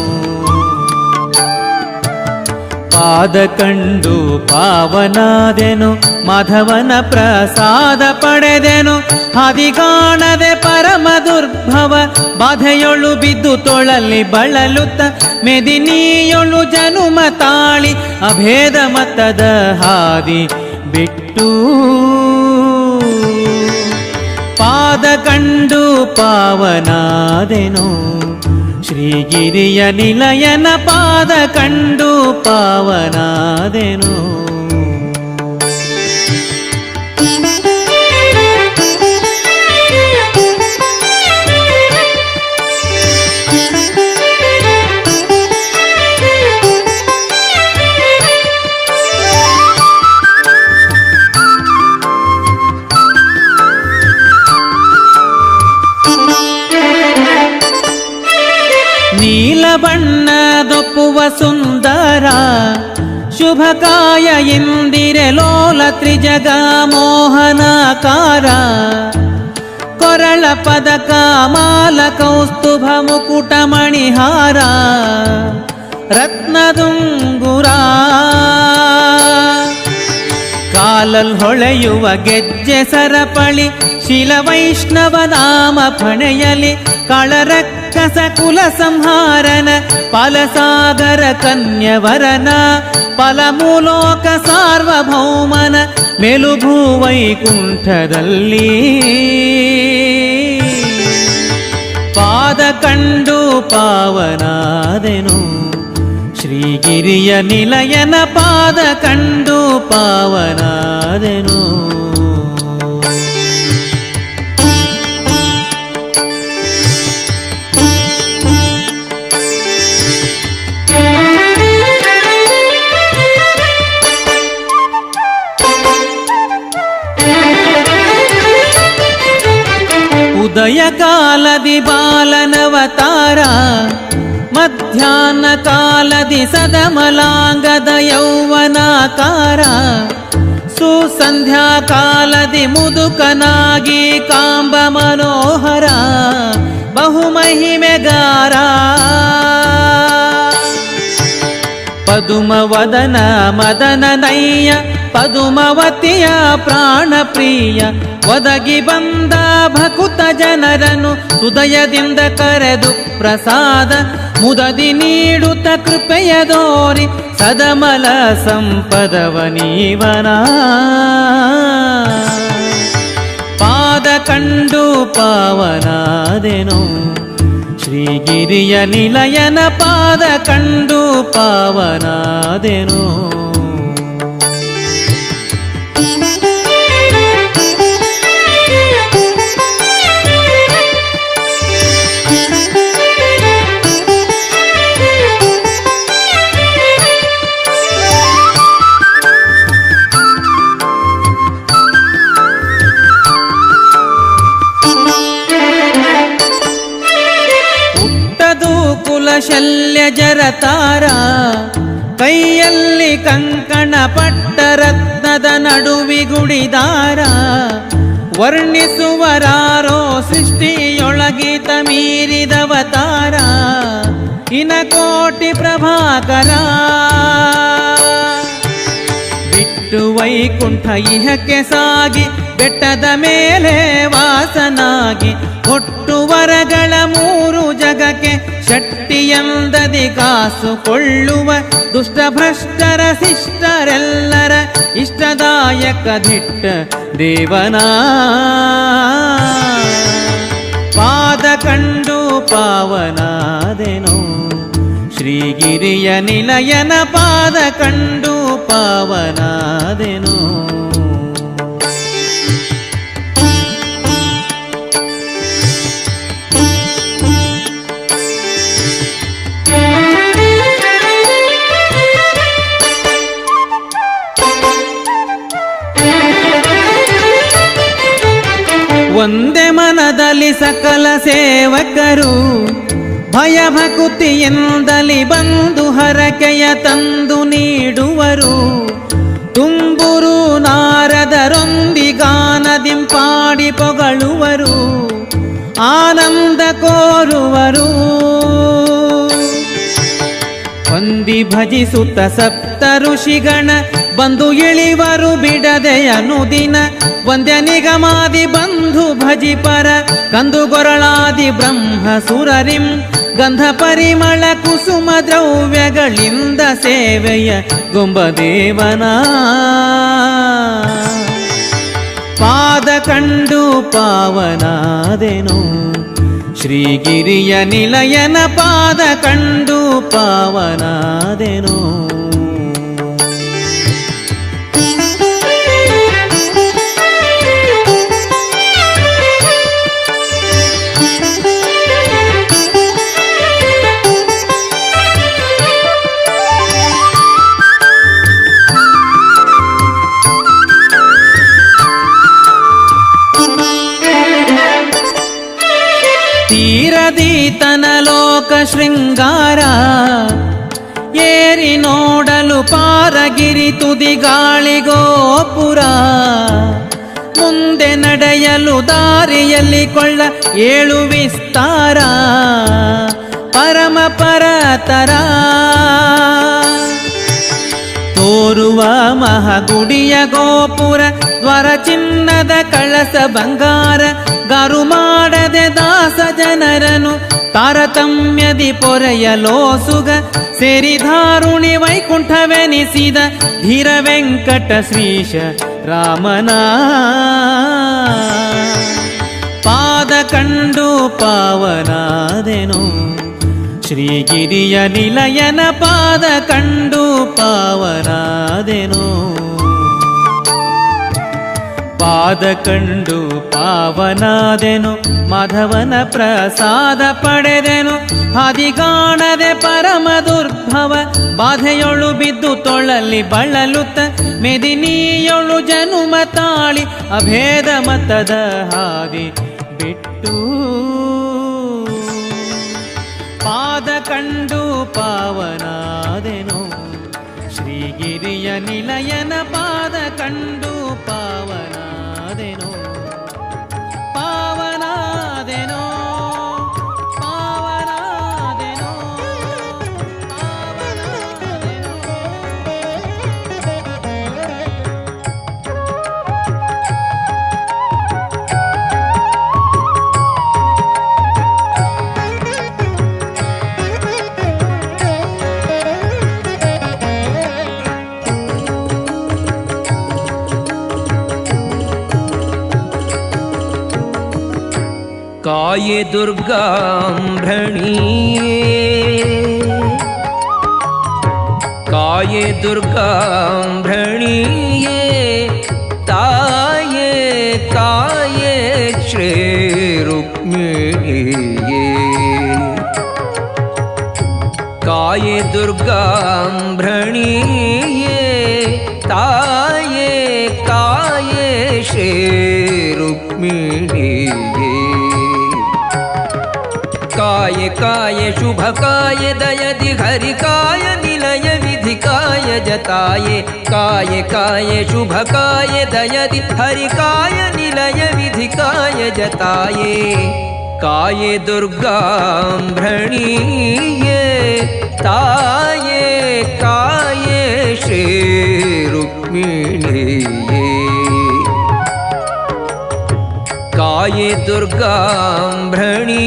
ಪಾದ ಕಂಡು ಪಾವನಾದೆನು ಮಾಧವನ ಪ್ರಸಾದ ಪಡೆದೆನು ಹದಿಗಾಣದೆ ಪರಮ ದುರ್ಭವ ಬಾಧೆಯೊಳು ಬಿದ್ದು ತೊಳಲಿ ಬಳಲುತ್ತ ಮೆದಿನಿಯೊಳು ಜನುಮ ತಾಳಿ ಅಭೇದ ಮತದ ಹಾದಿ ಬಿಟ್ಟು ಪಾದ ಕಂಡು ಪಾವನಾದೆನು ಶ್ರೀಗಿರಿಯ ನಿಲಯನ ಪಾದ ಕಂಡು ಪಾವನಾದೆನು ನೀಲ ಬಣ್ಣದೊಪ್ಪುವ ಸುಂದರ ಶುಭಕಾಯ ಇಂದಿರೆ ಲೋಲ ತ್ರಿಜಗ ಮೋಹನಾಕಾರ ಕೊರಳ ಪದಕ ಮಾಲ ಕೌಸ್ತುಭ ಮುಕುಟ ಮಣಿಹಾರ ರತ್ನದುಂಗುರ ಕಾಲಲ್ ಹೊಳೆಯುವ ಗೆಜ್ಜೆ ಸರಪಳಿ ಶಿಲ ವೈಷ್ಣವ ನಾಮ ಫಣೆಯಲಿ ಕಳರಕ್ಕಸ ಕುಲ ಸಂಹಾರನ ಫಲಸಾಗರ ಕನ್ಯವರನ ಫಲಮೂಲೋಕ ಸಾರ್ವಭೌಮನ ಮೆಲುಭೂ ವೈಕುಂಠದಲ್ಲಿ ಪಾದ ಕಂಡು ಪಾವನಾದೆನು ಶ್ರೀಗಿರಿಯ ನಿಲಯನ ಪಾದ ಕಂಡು ಪಾವನಾದೆನು ಉದಯ ಕಾಲದಿ ಬಾಲನವತಾರ ಮಧ್ಯಾಹ್ನ ಕಾಲದಿ ಸದಮಲಾಂಗದ ಯೌವನಾಕಾರ ಸುಸಂಧ್ಯಾ ಕಾಲದಿ ಮುದುಕನಾಗಿ ಕಾಂಬ ಮನೋಹರ ಬಹುಮಹಿಮೆಗಾರ ಪದುಮವದನ ಮದನ ನಯ್ಯ ಪದುಮವತಿಯ ಪ್ರಾಣ ಪ್ರಿಯ ಒದಗಿ ಬಂದ ಭಕುತ ಜನರನ್ನು ಹೃದಯದಿಂದ ಕರೆದು ಪ್ರಸಾದ ಮುದದಿ ನೀಡುತ್ತ ಕೃಪೆಯ ದೋರಿ ಸದಮಲ ಸಂಪದವ ನೀವನ ಪಾದ ಕಂಡು ಪಾವನಾದೆನು ಶ್ರೀಗಿರಿಯ ನಿಲಯನ ಪಾದ ಕಂಡು ಪಾವನಾದೆನು ಶಲ್ಯ ಜರತಾರ ಕೈಯಲ್ಲಿ ಕಂಕಣ ಪಟ್ಟ ರತ್ನದ ನಡುವಿಗುಡಿದಾರ ವರ್ಣಿಸುವರಾರೋ ಸೃಷ್ಟಿಯೊಳಗಿತ ಮೀರಿದವತಾರ ಇನಕೋಟಿ ಪ್ರಭಾಕರ ಬಿಟ್ಟು ವೈಕುಂಠ ಇಹಕ್ಕೆ ಸಾಗಿ ಬೆಟ್ಟದ ಮೇಲೆ ವಾಸನಾಗಿ ಕೊಟ್ಟು ವರಗಳ ಮೂರು ಜಗಕ್ಕೆ ಶಕ್ತಿಯಂದದಿ ಕಾಸು ಕೊಳ್ಳುವ ದುಷ್ಟ ಭ್ರಷ್ಟರ ಶಿಷ್ಟರೆಲ್ಲರ ಇಷ್ಟದಾಯಕ ದಿಟ್ಟ ದೇವನ ಪಾದ ಕಂಡು ಪಾವನಾದೆನು ಶ್ರೀಗಿರಿಯ ನಿಲಯನ ಪಾದ ಕಂಡು ಪಾವನಾದೆನು ಸಕಲ ಸೇವಕರು ಭಯಭಕುತಿಯಿಂದಲಿ ಬಂದು ಹರಕೆಯ ತಂದು ನೀಡುವರು. ತುಂಬುರು ನಾರದರೊಂದಿಗಾನದಿಂಪಾಡಿ ಪೊಗಳುವರು, ಆನಂದ ಕೋರುವರು. ವಂದಿ ಭಜಿಸುತ್ತ ಸಪ್ತ ಋಷಿಗಣ ಬಂದು ಇಳಿವರು ಬಿಡದೆ ಅನುದಿನ. ವಂದ್ಯ ನಿಗಮಾದಿ ಬಂಧು ಭಜಿಪರ ಕಂದುಗೊರಳಾದಿ ಬ್ರಹ್ಮ ಸುರರಿಂ. ಗಂಧ ಪರಿಮಳ ಕುಸುಮ ದ್ರವ್ಯಗಳಿಂದ ಸೇವೆಯ ಗೊಂಬದೇವನ ಪಾದ ಕಂಡು ಪಾವನಾದೆನು. ಶ್ರೀಗಿರಿಯ ನಿಲಯನ ಪಾದ ಕಂಡು ಪಾವನಾದೆನು. ತೀರದೀತನ ಲೋಕ ಶೃಂಗಾರ ಏರಿ ನೋಡಲು ಪಾರಗಿರಿ ತುದಿ ಗಾಳಿಗೋಪುರ. ಮುಂದೆ ನಡೆಯಲು ದಾರಿಯಲ್ಲಿ ಕೊಳ್ಳ ಏಳು ವಿಸ್ತಾರ ಪರಮ ಪರತರ. ತೋರುವ ಮಹಗುಡಿಯ ಗೋಪುರ ದ್ವಾರ ಚಿನ್ನದ ಕಳಸ ಬಂಗಾರ. ಗಾರು ಮಾಡದೆ ದಾಸ ಜನರನು ತಾರತಮ್ಯದಿ ಪೊರೆಯಲೋಸುಗ. ಸೇರಿ ಧಾರುಣಿ ವೈಕುಂಠವೆನಿಸಿದ ಧೀರ ವೆಂಕಟ ಶ್ರೀಶ ರಾಮನ ಪಾದ ಕಂಡು ಪಾವನಾದೆನು. ಶ್ರೀಗಿರಿಯ ನಿಲಯನ ಪಾದ ಕಂಡು ಪಾವನಾದೆನು. ಪಾದ ಕಂಡು ಪಾವನಾದೆನು, ಮಾಧವನ ಪ್ರಸಾದ ಪಡೆದೆನು. ಹಾದಿಗಾಣದೆ ಪರಮ ದುರ್ಭವ ಬಾಧೆಯೊಳು ಬಿದ್ದು ತೊಳಲಿ ಬಳಲುತ್ತ. ಮೆದಿನಿಯೊಳು ಜನುಮ ತಾಳಿ ಅಭೇದ ಮತದ ಹಾದಿ ಬಿಟ್ಟು. ಪಾದ ಕಂಡು ಪಾವನಾದೆನು. ಶ್ರೀಗಿರಿಯ ನಿಲಯನ ಪಾದ ಕಂಡು ಪಾವನಾದೆನು. ಪಾವನಾದೆನು, ಪಾವನಾದೆನು, ಪಾವನಾದೆನು. काये दुर्गाम्भृणी काये दुर्गाम्भृणी ताये काये श्री रुक्मिणी काये दुर्गाम्भृणी ताये काये श्री रुक्मिणी काय काय शुभकाय दयदि हरिकाय निलय विधिकाय जताये काय काय शुभकाय दयदि हरिकाय निलय विधिकाय जताये काये दुर्गाम्भृणी ताये काये श्री रुक्मिणी काये दुर्गाम्भृणी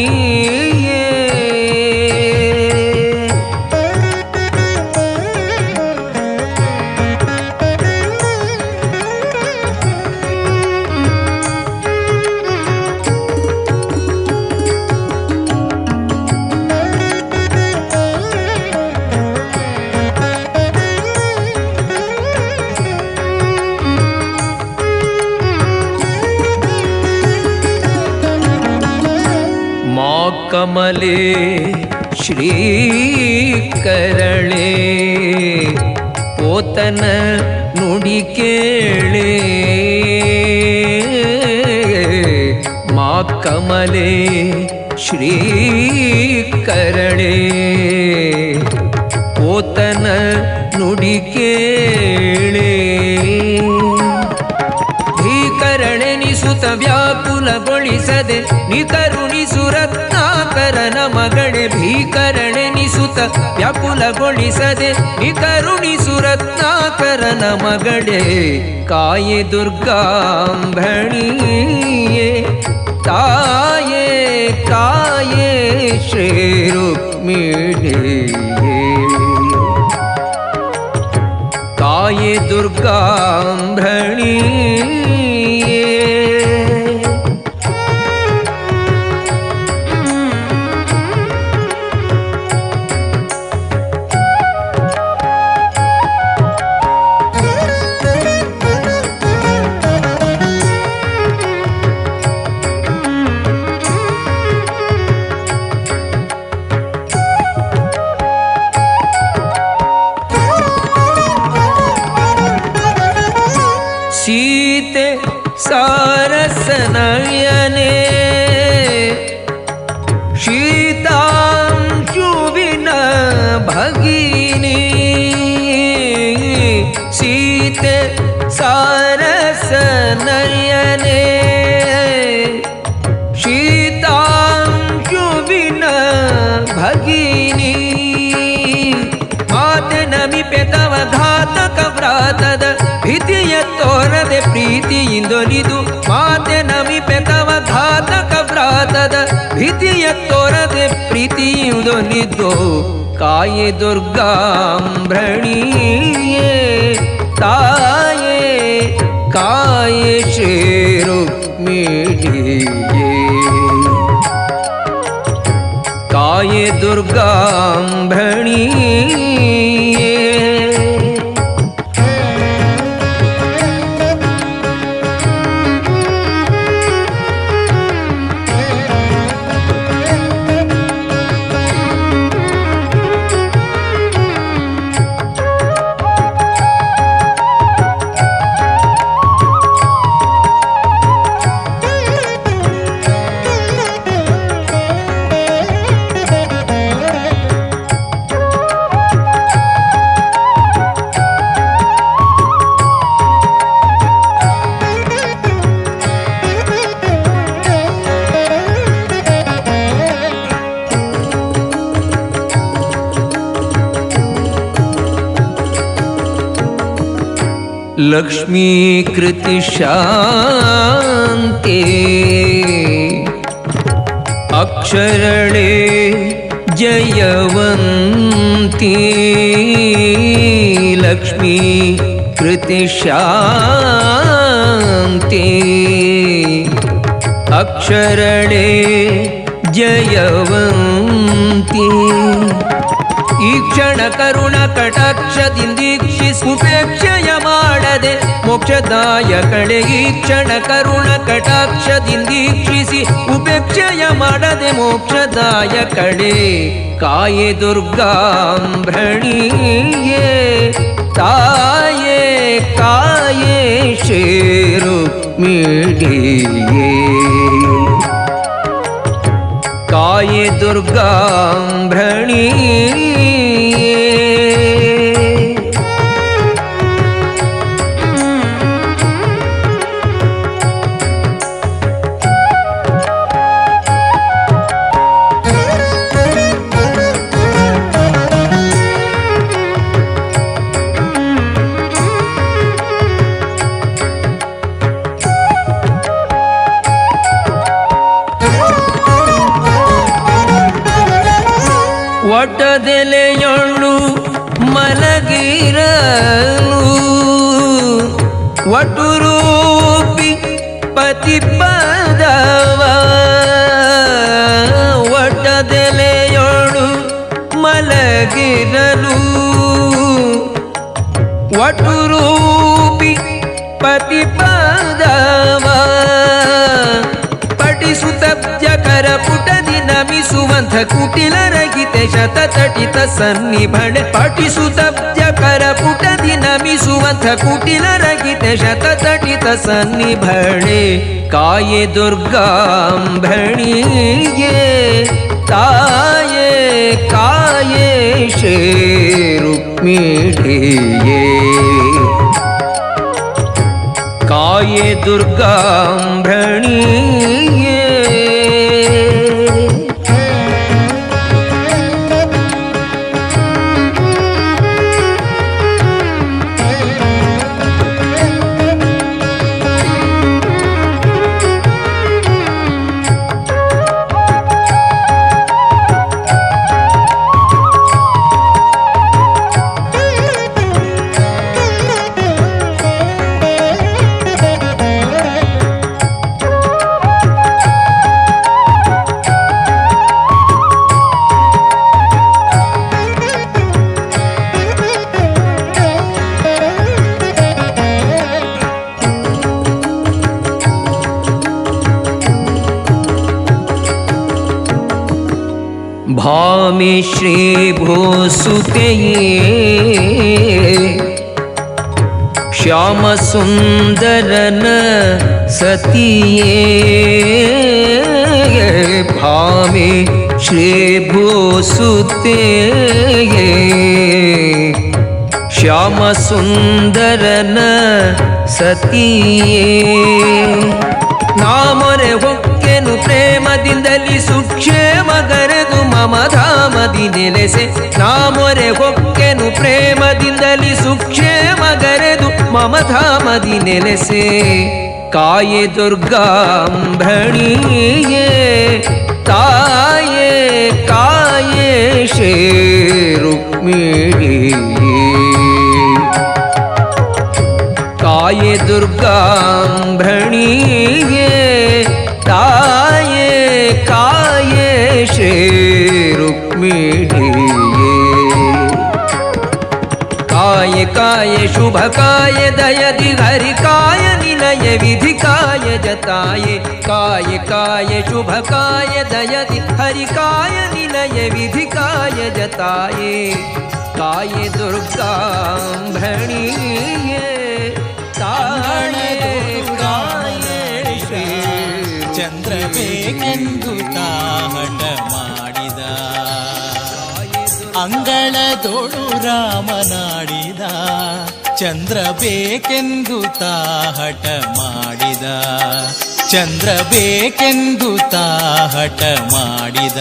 कमले श्रीकरणे पोतन नुಡಿ ಕೇಳೆ ಮಾ ಕಮಲೆ ಶ್ರೀಕರಣೆ ಓತನ ನುಡಿ ಕೇಳೆ ಭೀಕರಣೆನಿಸುತ್ತ ವ್ಯಾಕುಲಗೊಳಿಸದೆ ನಿಕರುಣಿಸು ರತ್ನಾಕರನ ಮಗಳೆ ಭೀಕರಣೆನಿಸುತ್ತ ವ್ಯಾಕುಲಗೊಳಿಸದೆ ನಿಕರುಣಿಸು ರತ್ನಾಕರನ ಮಗಳೆ ಕಾಯೆ ದುರ್ಗಾಂಭಣಿಯೇ ತಾಯೇ ಕಾಯೇ ಶ್ರೀ ರುಕ್ಮಿಣಿಯೇ ಕಾಯೆ ದುರ್ಗಾಂಭಣಿಯೇ सीते सारसनयने शीतांशुविन भगिनी सीते सारसनयने शीतांशुविन भगिनी माते नमिपे तव घातक व्रातद ಭೀತಿಯ ತೋರದೆ ಪ್ರೀತಿಯಿಂದೊಲಿದು ಮಾತೆ ನಮಿಪೆ ತವ ಘಾತಕ ವ್ರಾತದ ಭೀತಿಯ ತೋರದೆ ಪ್ರೀತಿಯಿಂದೊಲಿದು ಕಾಯೆ ದುರ್ಗಾಂಭಣಿಯೇ ತಾಯೇ ಕಾಯೆ ಶ್ರೀ ರುಕ್ಮಿಣಿಯೇ ಕಾಯೆ ದುರ್ಗಾಂಭಣಿಯೇ लक्ष्मीकृति शान्ते अक्षरणे जयवन्ती लक्ष्मीकृति शान्ते अक्षरणे जयवन्ती ಈ ಕ್ಷಣ ಕರುಣ ಕಟಾಕ್ಷದಿಂದೀಕ್ಷಿಸಿ ಉಪೇಕ್ಷೆಯ ಮಾಡದೆ ಮೋಕ್ಷದಾಯ ಕಡೆ ಈ ಕ್ಷಣ ಕರುಣ ಕಟಾಕ್ಷದಿಂದೀಕ್ಷಿಸಿ ಉಪೇಕ್ಷೆಯ ಮಾಡದೆ ಮೋಕ್ಷದಾಯ ಕಡೆ ಕಾಯೆ ದುರ್ಗಾಂಭಣಿಯೇ ತಾಯೇ ಕಾಯೆ ಶ್ರೀ ರುಕ್ಮಿಣಿಯೇ ಕಾಯೆ ದುರ್ಗಾಂಭಣಿಯೇ ಒಟ್ಟದೆಲೆಯೊಳ್ಳು ಮಲಗಿರಲು ಒಟುರೂಪಿ ಪತಿಪದವ ಒಟ್ಟದೆಲೆಯೊಳ್ಳು ಮಲಗಿರಲು ಒಟುರೂಪಿ ಪತಿಪದವ ಪಠಿಸುತ್ತಬ್ಜಕರ ಪುಟದಿ ನಮಿಸುವಂಥ ಕುಟಿಲರಗಿತೆ ಶತತಟಿತ ಸನ್ನಿಭಣೆ ಪಠಿಸುತ್ತಬ್ಜಕರ ಪುಟದಿ ನಮಿಸುವಂಥ ಕುಟಿಲರಗಿತೆ ಶತತಟಿತ ಸನ್ನಿಭಣೆ ಕಾಯೆ ದುರ್ಗಾಂಭಣಿಗೆ ತಾಯೇ ಕಾಯೇ ಶ್ರೀ ರುಕ್ಮಿಣಿಗೆ ಕಾಯೆ ದುರ್ಗಾಂಭಣಿಗೆ ಭಾಮಿ ಶ್ರೀ ಭೂಸುತೆಯೇ ಶ್ಯಾಮ ಸುಂದರನ ಸತಿಯೇ ಭಾಮಿ ಶ್ರೀ ಭೂಸುತೆಯೇ ಶ್ಯಾಮ ಸುಂದರನ ಸತಿಯೇ ನಾಮೊರೆ ಹೊಕ್ಕೆನು ಪ್ರೇಮದಿಂದಲಿ ಸುಕ್ಷೇಮಗರೆದು ಮಮ ಧಾಮದಿ ನೆಲೆಸೆ ನಾಮೊರೆ ಹೊಕ್ಕೆನು ಪ್ರೇಮದಿಂದಲಿ ಸುಕ್ಷೇಮಗರೆದು ಮಮ ಧಾಮದಿ ನೆಲೆಸೆ ಕಾಯೆ ದುರ್ಗಾಂಭಣಿಯೇ ತಾಯೇ ಕಾಯೇ ಶ್ರೀ ರುಕ್ಮಿಣಿಯೇ ಕಾಯೆ ದುರ್ಗಾಂಭಣಿಯೇ ತಾಯೇ ಕಾಯೇ ಶ್ರೀ ರುಕ್ಮಿಣಿಯೇ ಕಾಯೆ ಕಾಯೆ ಶುಭ ಕಾಯೆ ದಯದಿ ಹರಿ ಕಾಯ ನಿಲಯ ವಿಧಿ ಕಾಯ ಜತಾಯೆ ಕಾಯೆ ಕಾಯೆ ಶುಭ ಕಾಯ ದಯದಿ ಹರಿ ಕಾಯ ನಿಲಯ ವಿಧಿ ಕಾಯ ಜತಾಯೆ ಕಾಯೆ ದುರ್ಗಾಂಭಣಿಯೇ ತಾಯೇ ಕಾಯೇ ಶ್ರೀ ಚಂದ್ರಬೇಕೆಂದು ತಾಹಟ ಮಾಡಿದ ಅಂಗಳದೊಳು ರಾಮನಾಡಿದ ಚಂದ್ರ ಬೇಕೆಂದು ತಾಹಟ ಮಾಡಿದ ಚಂದ್ರ ಬೇಕೆಂದು ತಾಹಟ ಮಾಡಿದ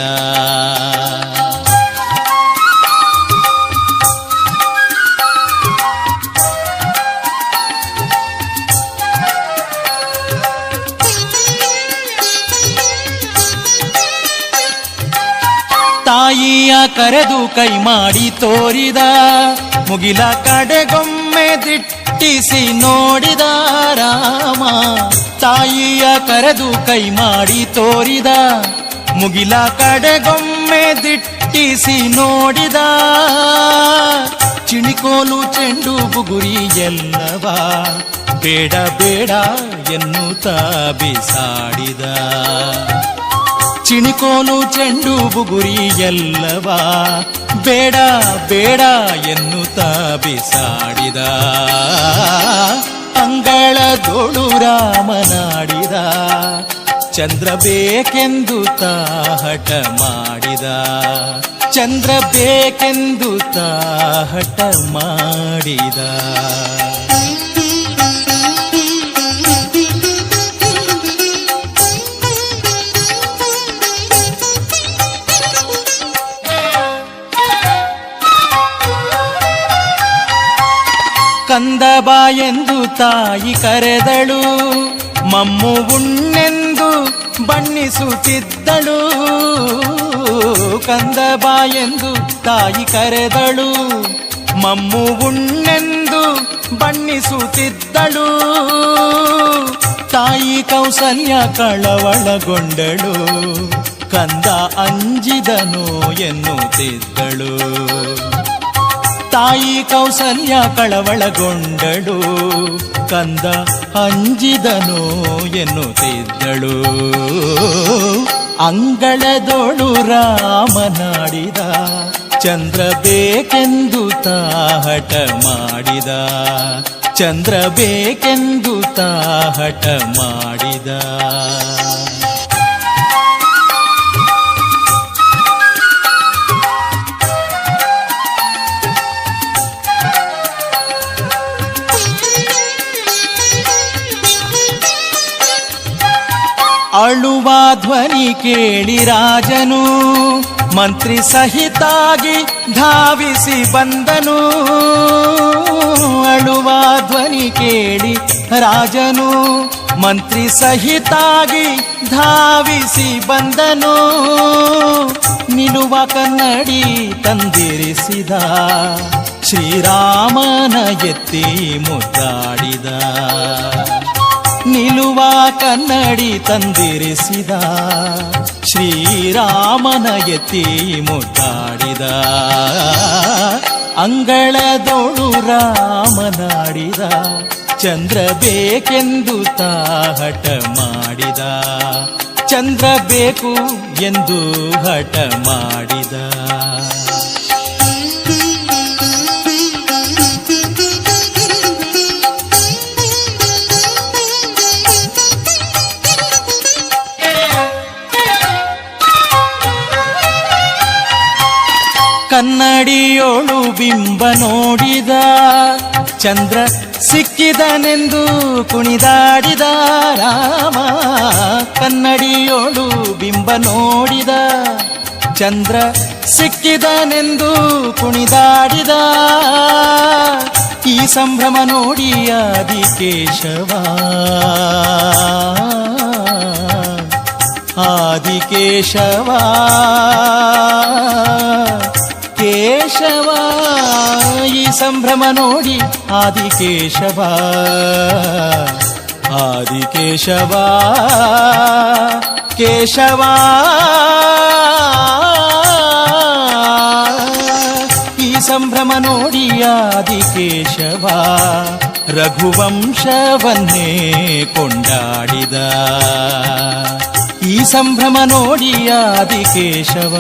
ತಾಯಿಯ ಕರೆದು ಕೈ ಮಾಡಿ ತೋರಿದ ಮುಗಿಲ ಕಡೆಗೊಮ್ಮೆ ದಿಟ್ಟಿಸಿ ನೋಡಿದ ರಾಮ ತಾಯಿಯ ಕರೆದು ಕೈ ಮಾಡಿ ತೋರಿದ ಮುಗಿಲ ಕಡೆಗೊಮ್ಮೆ ದಿಟ್ಟಿಸಿ ನೋಡಿದ ಚಿಣಿಕೋಲು ಚೆಂಡು ಬುಗುರಿ ಎಲ್ಲವ ಬೇಡ ಬೇಡ ಎನ್ನುತ್ತಾ ಬಿಸಾಡಿದ ಚಿಣಿಕೋಲು ಚೆಂಡು ಬುಗುರಿ ಎಲ್ಲವ ಬೇಡ ಬೇಡ ಎನ್ನುತ್ತಾ ಬಿಸಾಡಿದ ಅಂಗಳದೊಳು ರಾಮನಾಡಿದ ಚಂದ್ರ ಬೇಕೆಂದು ತಾಹಟ ಮಾಡಿದ ಚಂದ್ರ ಬೇಕೆಂದು ತಾಹಟ ಮಾಡಿದ ಕಂದ ಬಾ ಎಂದು ತಾಯಿ ಕರೆದಳು ಮಮ್ಮು ಉಣ್ಣೆಂದು ಬಣ್ಣಿಸುತ್ತಿದ್ದಳು ಕಂದ ಬಾ ಎಂದು ತಾಯಿ ಕರೆದಳು ಮಮ್ಮು ಉಣ್ಣೆಂದು ಬಣ್ಣಿಸುತ್ತಿದ್ದಳು ತಾಯಿ ಕೌಸಲ್ಯ ಕಳವಳಗೊಂಡಳು ಕಂದ ಅಂಜಿದನು ಎನ್ನುತ್ತಿದ್ದಳು ತಾಯಿ ಕೌಸಲ್ಯ ಕಳವಳಗೊಂಡಳು ಕಂದ ಅಂಜಿದನು ಎನ್ನುತ್ತಿದ್ದಳು ಅಂಗಳದೊಳು ರಾಮನಾಡಿದ ಚಂದ್ರ ಬೇಕೆಂದು ತಾಹಟ ಮಾಡಿದ ಚಂದ್ರ ಬೇಕೆಂದು ತಾಹಟ ಮಾಡಿದ. ಅಳುವ ಧ್ವನಿ ಕೇಳಿ ರಾಜನು ಮಂತ್ರಿ ಸಹಿತಾಗಿ ಧಾವಿಸಿ ಬಂದನು. ಅಳುವ ಧ್ವನಿ ಕೇಳಿ ರಾಜನು ಮಂತ್ರಿ ಸಹಿತಾಗಿ ಧಾವಿಸಿ ಬಂದನು. ನಿಲುವ ಕನ್ನಡಿ ತಂದಿರಿಸಿದ ಶ್ರೀರಾಮನ ಎತ್ತಿ ಮುದ್ದಾಡಿದ. ನಿಲುವ ಕನ್ನಡಿ ತಂದಿರಿಸಿದ ಶ್ರೀರಾಮನ ಎತ್ತಿ ಮುದ್ದಾಡಿದ. ಅಂಗಳದೋಳು ರಾಮನಾಡಿದ ಚಂದ್ರ ಬೇಕೆಂದು ತಾಹಟ ಮಾಡಿದ. ಚಂದ್ರ ಬೇಕು ಎಂದು ಹಠ ಮಾಡಿದ. ಕನ್ನಡಿಯೋಳು ಬಿಂಬ ನೋಡಿದ ಚಂದ್ರ ಸಿಕ್ಕಿದನೆಂದು ಕುಣಿದಾಡಿದ ರಾಮ. ಕನ್ನಡಿಯೋಳು ಬಿಂಬ ನೋಡಿದ ಚಂದ್ರ ಸಿಕ್ಕಿದನೆಂದು ಕುಣಿದಾಡಿದ. ಈ ಸಂಭ್ರಮ ನೋಡಿ ಆದಿಕೇಶವ ಆದಿಕೇಶವ ಕೇಶವ. ಈ ಸಂಭ್ರಮ ನೋಡಿ ಆದಿಕೇಶವ ಆದಿಕೇಶವ ಕೇಶವ. ಈ ಸಂಭ್ರಮ ನೋಡಿ ಆದಿಕೇಶವ ರಘುವಂಶವನ್ನೇ ಕೊಂಡಾಡಿದ. ಈ ಸಂಭ್ರಮ ನೋಡಿ ಆದಿಕೇಶವ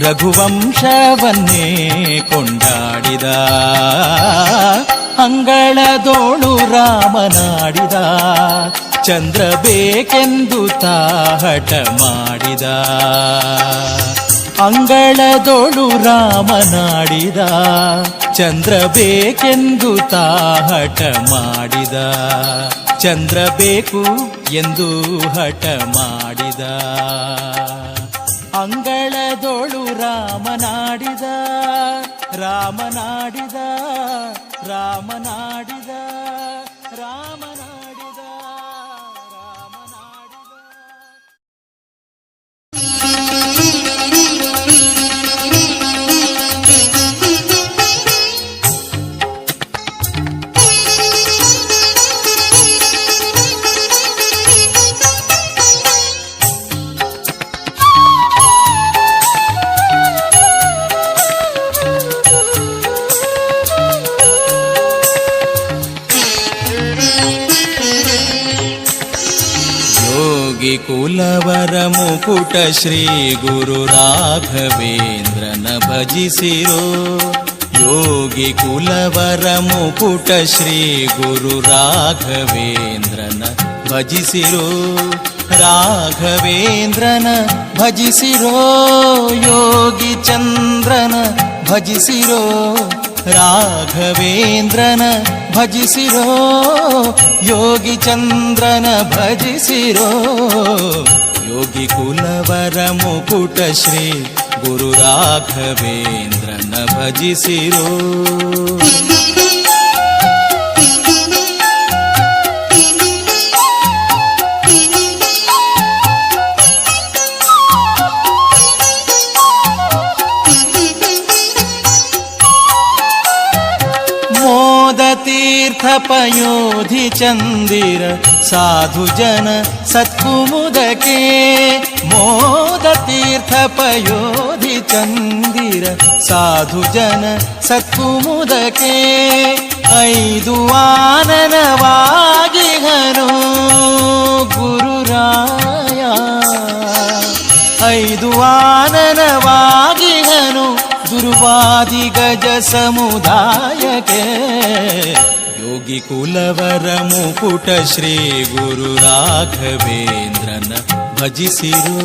ರಘುವಂಶವನ್ನೇ ಕೊಂಡಾಡಿದ. ಅಂಗಳದೋಳು ರಾಮನಾಡಿದ ಚಂದ್ರ ಬೇಕೆಂದು ತಾಹಟ ಮಾಡಿದ. ಅಂಗಳದೋಳು ರಾಮನಾಡಿದ ಚಂದ್ರ ಬೇಕೆಂದು ತಾಹಟ ಮಾಡಿದ. ಚಂದ್ರ ಬೇಕು ಎಂದು ಹಠ ಮಾಡಿದ. ಅಂಗಳದೋಳು ರಾಮನಾಡಿದ ರಾಮನಾಡಿದ ರಾಮನಾಡಿದ ರಾಮನಾಡಿದ ರಾಮನಾಡಿದ. ಕುಲವರ ಮುಕುಟ ಶ್ರೀ ಗುರು ರಾಘವೇಂದ್ರನ ಭಜಿಸಿರೋ. ಯೋಗಿ ಕುಲವರ ಮುಕುಟ ಶ್ರೀ ಗುರು ರಾಘವೇಂದ್ರನ ಭಜಿಸಿರೋ. ರಾಘವೇಂದ್ರನ ಭಜಿಸಿರೋ ಯೋಗಿ ಚಂದ್ರನ ಭಜಿಸಿರೋ. ರಾಘವೇಂದ್ರನ ಭಜಿಸಿರೋ ಯೋಗಿ ಚಂದ್ರನ ಭಜಿಸಿರೋ. ಯೋಗಿ ಕುಲವರ ಮುಕುಟ ಶ್ರೀ ಗುರು ರಾಘವೇಂದ್ರನ ಭಜಿಸಿರೋ. ಪಯೋಧಿ ಚಂದಿರ ಸಾಧು ಜನ ಸತ್ಕುಮುದಕ್ಕೆ. ಮೋದ ತೀರ್ಥ ಪಯೋಧಿ ಚಂದಿರ ಸಾಧು ಜನ ಸತ್ಕುಮುದಕ್ಕೆ. 5 ಆನನವಾಗಿಹನು ಗುರುರಾಯ. 5 ಆನನವಾಗಿಹನು ದುರ್ವಾದಿ ಗಜ ಸಮುದಾಯಕ್ಕೆ. ಯೋಗಿ ಕುಲವರ ಮುಕುಟ ಶ್ರೀ ಗುರು ರಾಘವೇಂದ್ರನ ಭಜಿಸಿರೋ.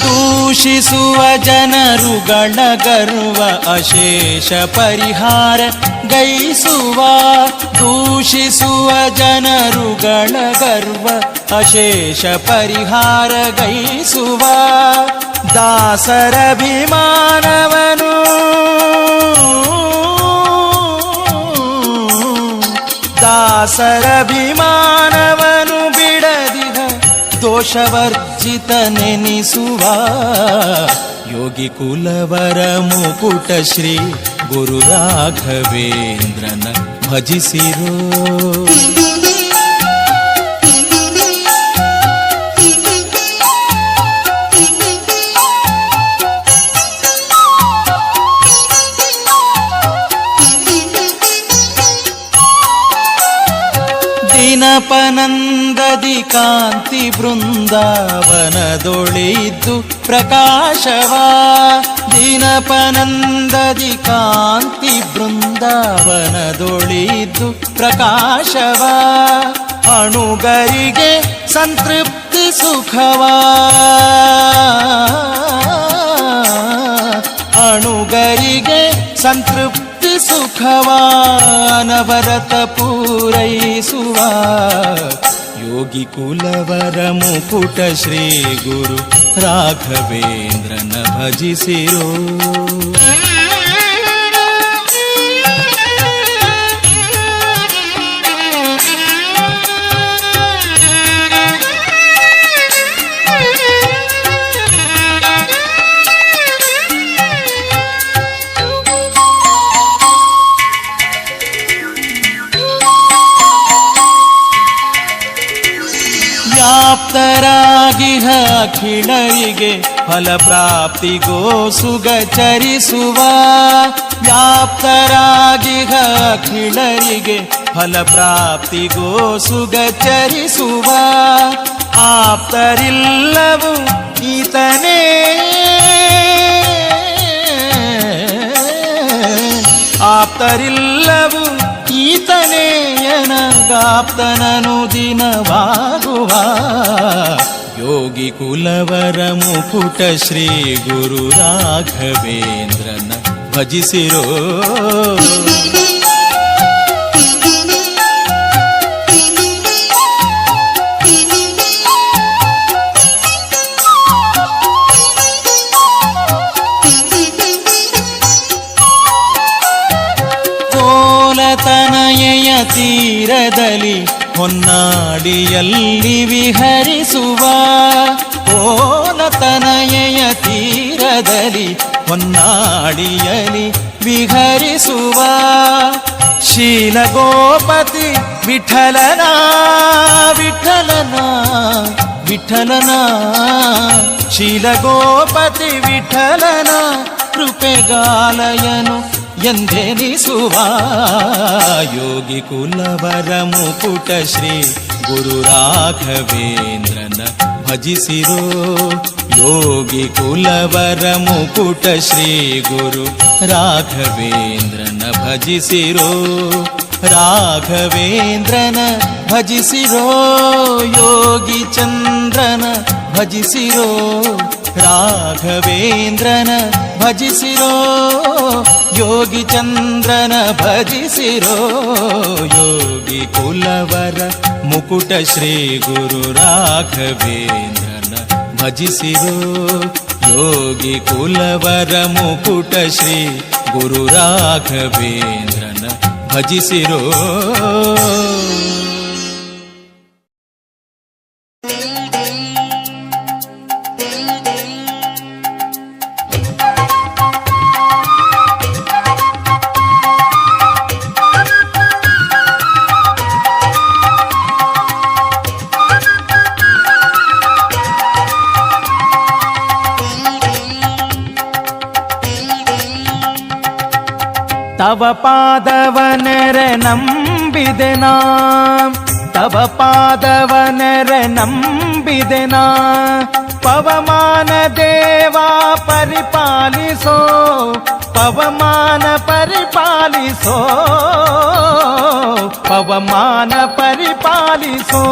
ದೂಷಿಸುವ ಜನರುಗಳ ಗರ್ವ ಅಶೇಷ ಪರಿಹಾರ ಗೈಸುವ. ದೂಷಿಸುವ ಜನರುಗಳ ಗರ್ವ ಅಶೇಷ ಪರಿಹಾರ ಗೈಸುವ. ದಾಸರಭಿಮಾನವನು ದಾಸರಭಿಮಾನವನು ಬಿಡದಿಹ ದೋಷವರ್ಜಿತ ನೆನಿಸುವ. ಯೋಗಿ ಕುಲವರ ಮುಕುಟ ಶ್ರೀ ಗುರು ರಾಘವೇಂದ್ರನ ಭಜಿಸಿರೋ. ದಿನಪನಂದದಿ ಕಾಂತಿ ಬೃಂದಾವನದೊಳಿದ್ದು ಪ್ರಕಾಶವ. ದಿನಪನಂದದಿ ಕಾಂತಿ ಬೃಂದಾವನದೊಳಿದ್ದು ಪ್ರಕಾಶವ. ಅಣುಗರಿಗೆ ಸಂತೃಪ್ತಿ ಸುಖವ. ಅಣುಗರಿಗೆ ಸಂತೃಪ್ತಿ ಸುಖವ ಅನವರತ ಪೂರೈಸುವ. ಯೋಗಿ ಕುಲವರ ಮುಕುಟ ಶ್ರೀ ಗುರು ರಾಘವೇಂದ್ರನ ಭಜಿಸಿರೋ. ವ್ಯಾಪ್ತರಾಗಿಹ ಅಖಿಳರಿಗೆ ಫಲಪ್ರಾಪ್ತಿಗೋ ಸುಗಚರಿಸುವ. ವ್ಯಾಪ್ತರಾಗಿಹ ಅಖಿಳರಿಗೆ ಫಲಪ್ರಾಪ್ತಿಗೋ ಸುಗಚರಿಸುವ. ಆಪ್ತರಿಲ್ಲವು ಈತನೇ ಆಪ್ತರಿಲ್ಲವು ಈತನೇಯನಗಾಪ್ತನನು ದಿನವಾಗುವ. ಯೋಗಿ ಕುಲವರ ಮುಕುಟ ಶ್ರೀ ಗುರು ರಾಘವೇಂದ್ರನ ಭಜಿಸಿರೋ. ತನಯಯ ತೀರದಲ್ಲಿ ಹೊನ್ನಾಡಿಯಲ್ಲಿ ವಿಹರಿಸುವ. ಓಲತನಯಯ ತೀರದಲ್ಲಿ ಹೊನ್ನಾಡಿಯಲ್ಲಿ ವಿಹರಿಸುವ. ಶೀಲಗೋಪತಿ ವಿಠಲನ ವಿಠಲನ ವಿಠಲನ ಶೀಲಗೋಪತಿ ವಿಠಲನ ಕೃಪೆಗಾಲಯನು ಎಂದೆನಿಸುವ. ಯೋಗಿ ಕುಲವರ ಮುಕುಟ ಶ್ರೀ ಗುರು ರಾಘವೇಂದ್ರನ ಭಜಿಸಿರೋ. ಯೋಗಿ ಕುಲವರ ಮುಕುಟ ಶ್ರೀ ಗುರು ರಾಘವೇಂದ್ರನ ಭಜಿಸಿರೋ. ರಾಘವೇಂದ್ರನ ಭಜಿಸಿರೋ. ಯೋಗಿ ಚಂದ್ರನ ಭಜಿಸಿರೋ. ರಾಘವೇಂದ್ರನ ಭಜಿಸಿರೋ. ಯೋಗಿ ಚಂದ್ರನ ಭಜಿಸಿರೋ. ಯೋಗಿ ಕುಲವರ ಮುಕುಟ ಶ್ರೀ ಗುರು ರಾಘವೇಂದ್ರನ ಭಜಿಸಿರೋ. ಯೋಗಿ ಕುಲವರ ಮುಕುಟ ಶ್ರೀ ಗುರು ರಾಘವೇಂದ್ರನ ಭಜಿಸಿರೋ. ತವ ಪಾದವನೆರೆ ನಂಬಿದೆನಾ, ತವ ಪಾದವನೆರೆ ನಂಬಿದೆನಾ. ಪವಮಾನ ದೇವ ಪರಿಪಾಲಿಸೋ, ಪವಮಾನ ಪರಿಪಾಲಿಸೋ, ಪವಮಾನ ಪರಿಪಾಲಿಸೋ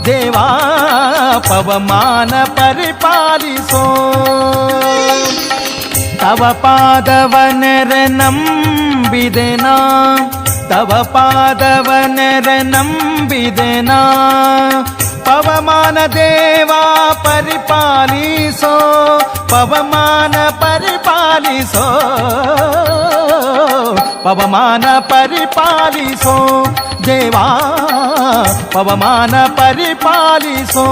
ದೇವಾ, ಪವಮಾನ ಪರಿಪಾಲಿಸೋ. ತವ ಪಾದವನೆರೆ ನಂಬಿದೆನಾ, ತವ ಪಾದವನೆರೆ ನಂಬಿದೆನಾ. ಪವಮಾನ ದೇವ ಪರಿಪಾಲಿಸೋ, ಪವಮಾನ ಪರಿಪಾಲಿಸೋ, ಪವಮಾನ ಪರಿಪಾಲಿಸೋ ದೇವಾ, ಪವಮಾನ ಪರಿಪಾಲಿಸೋ.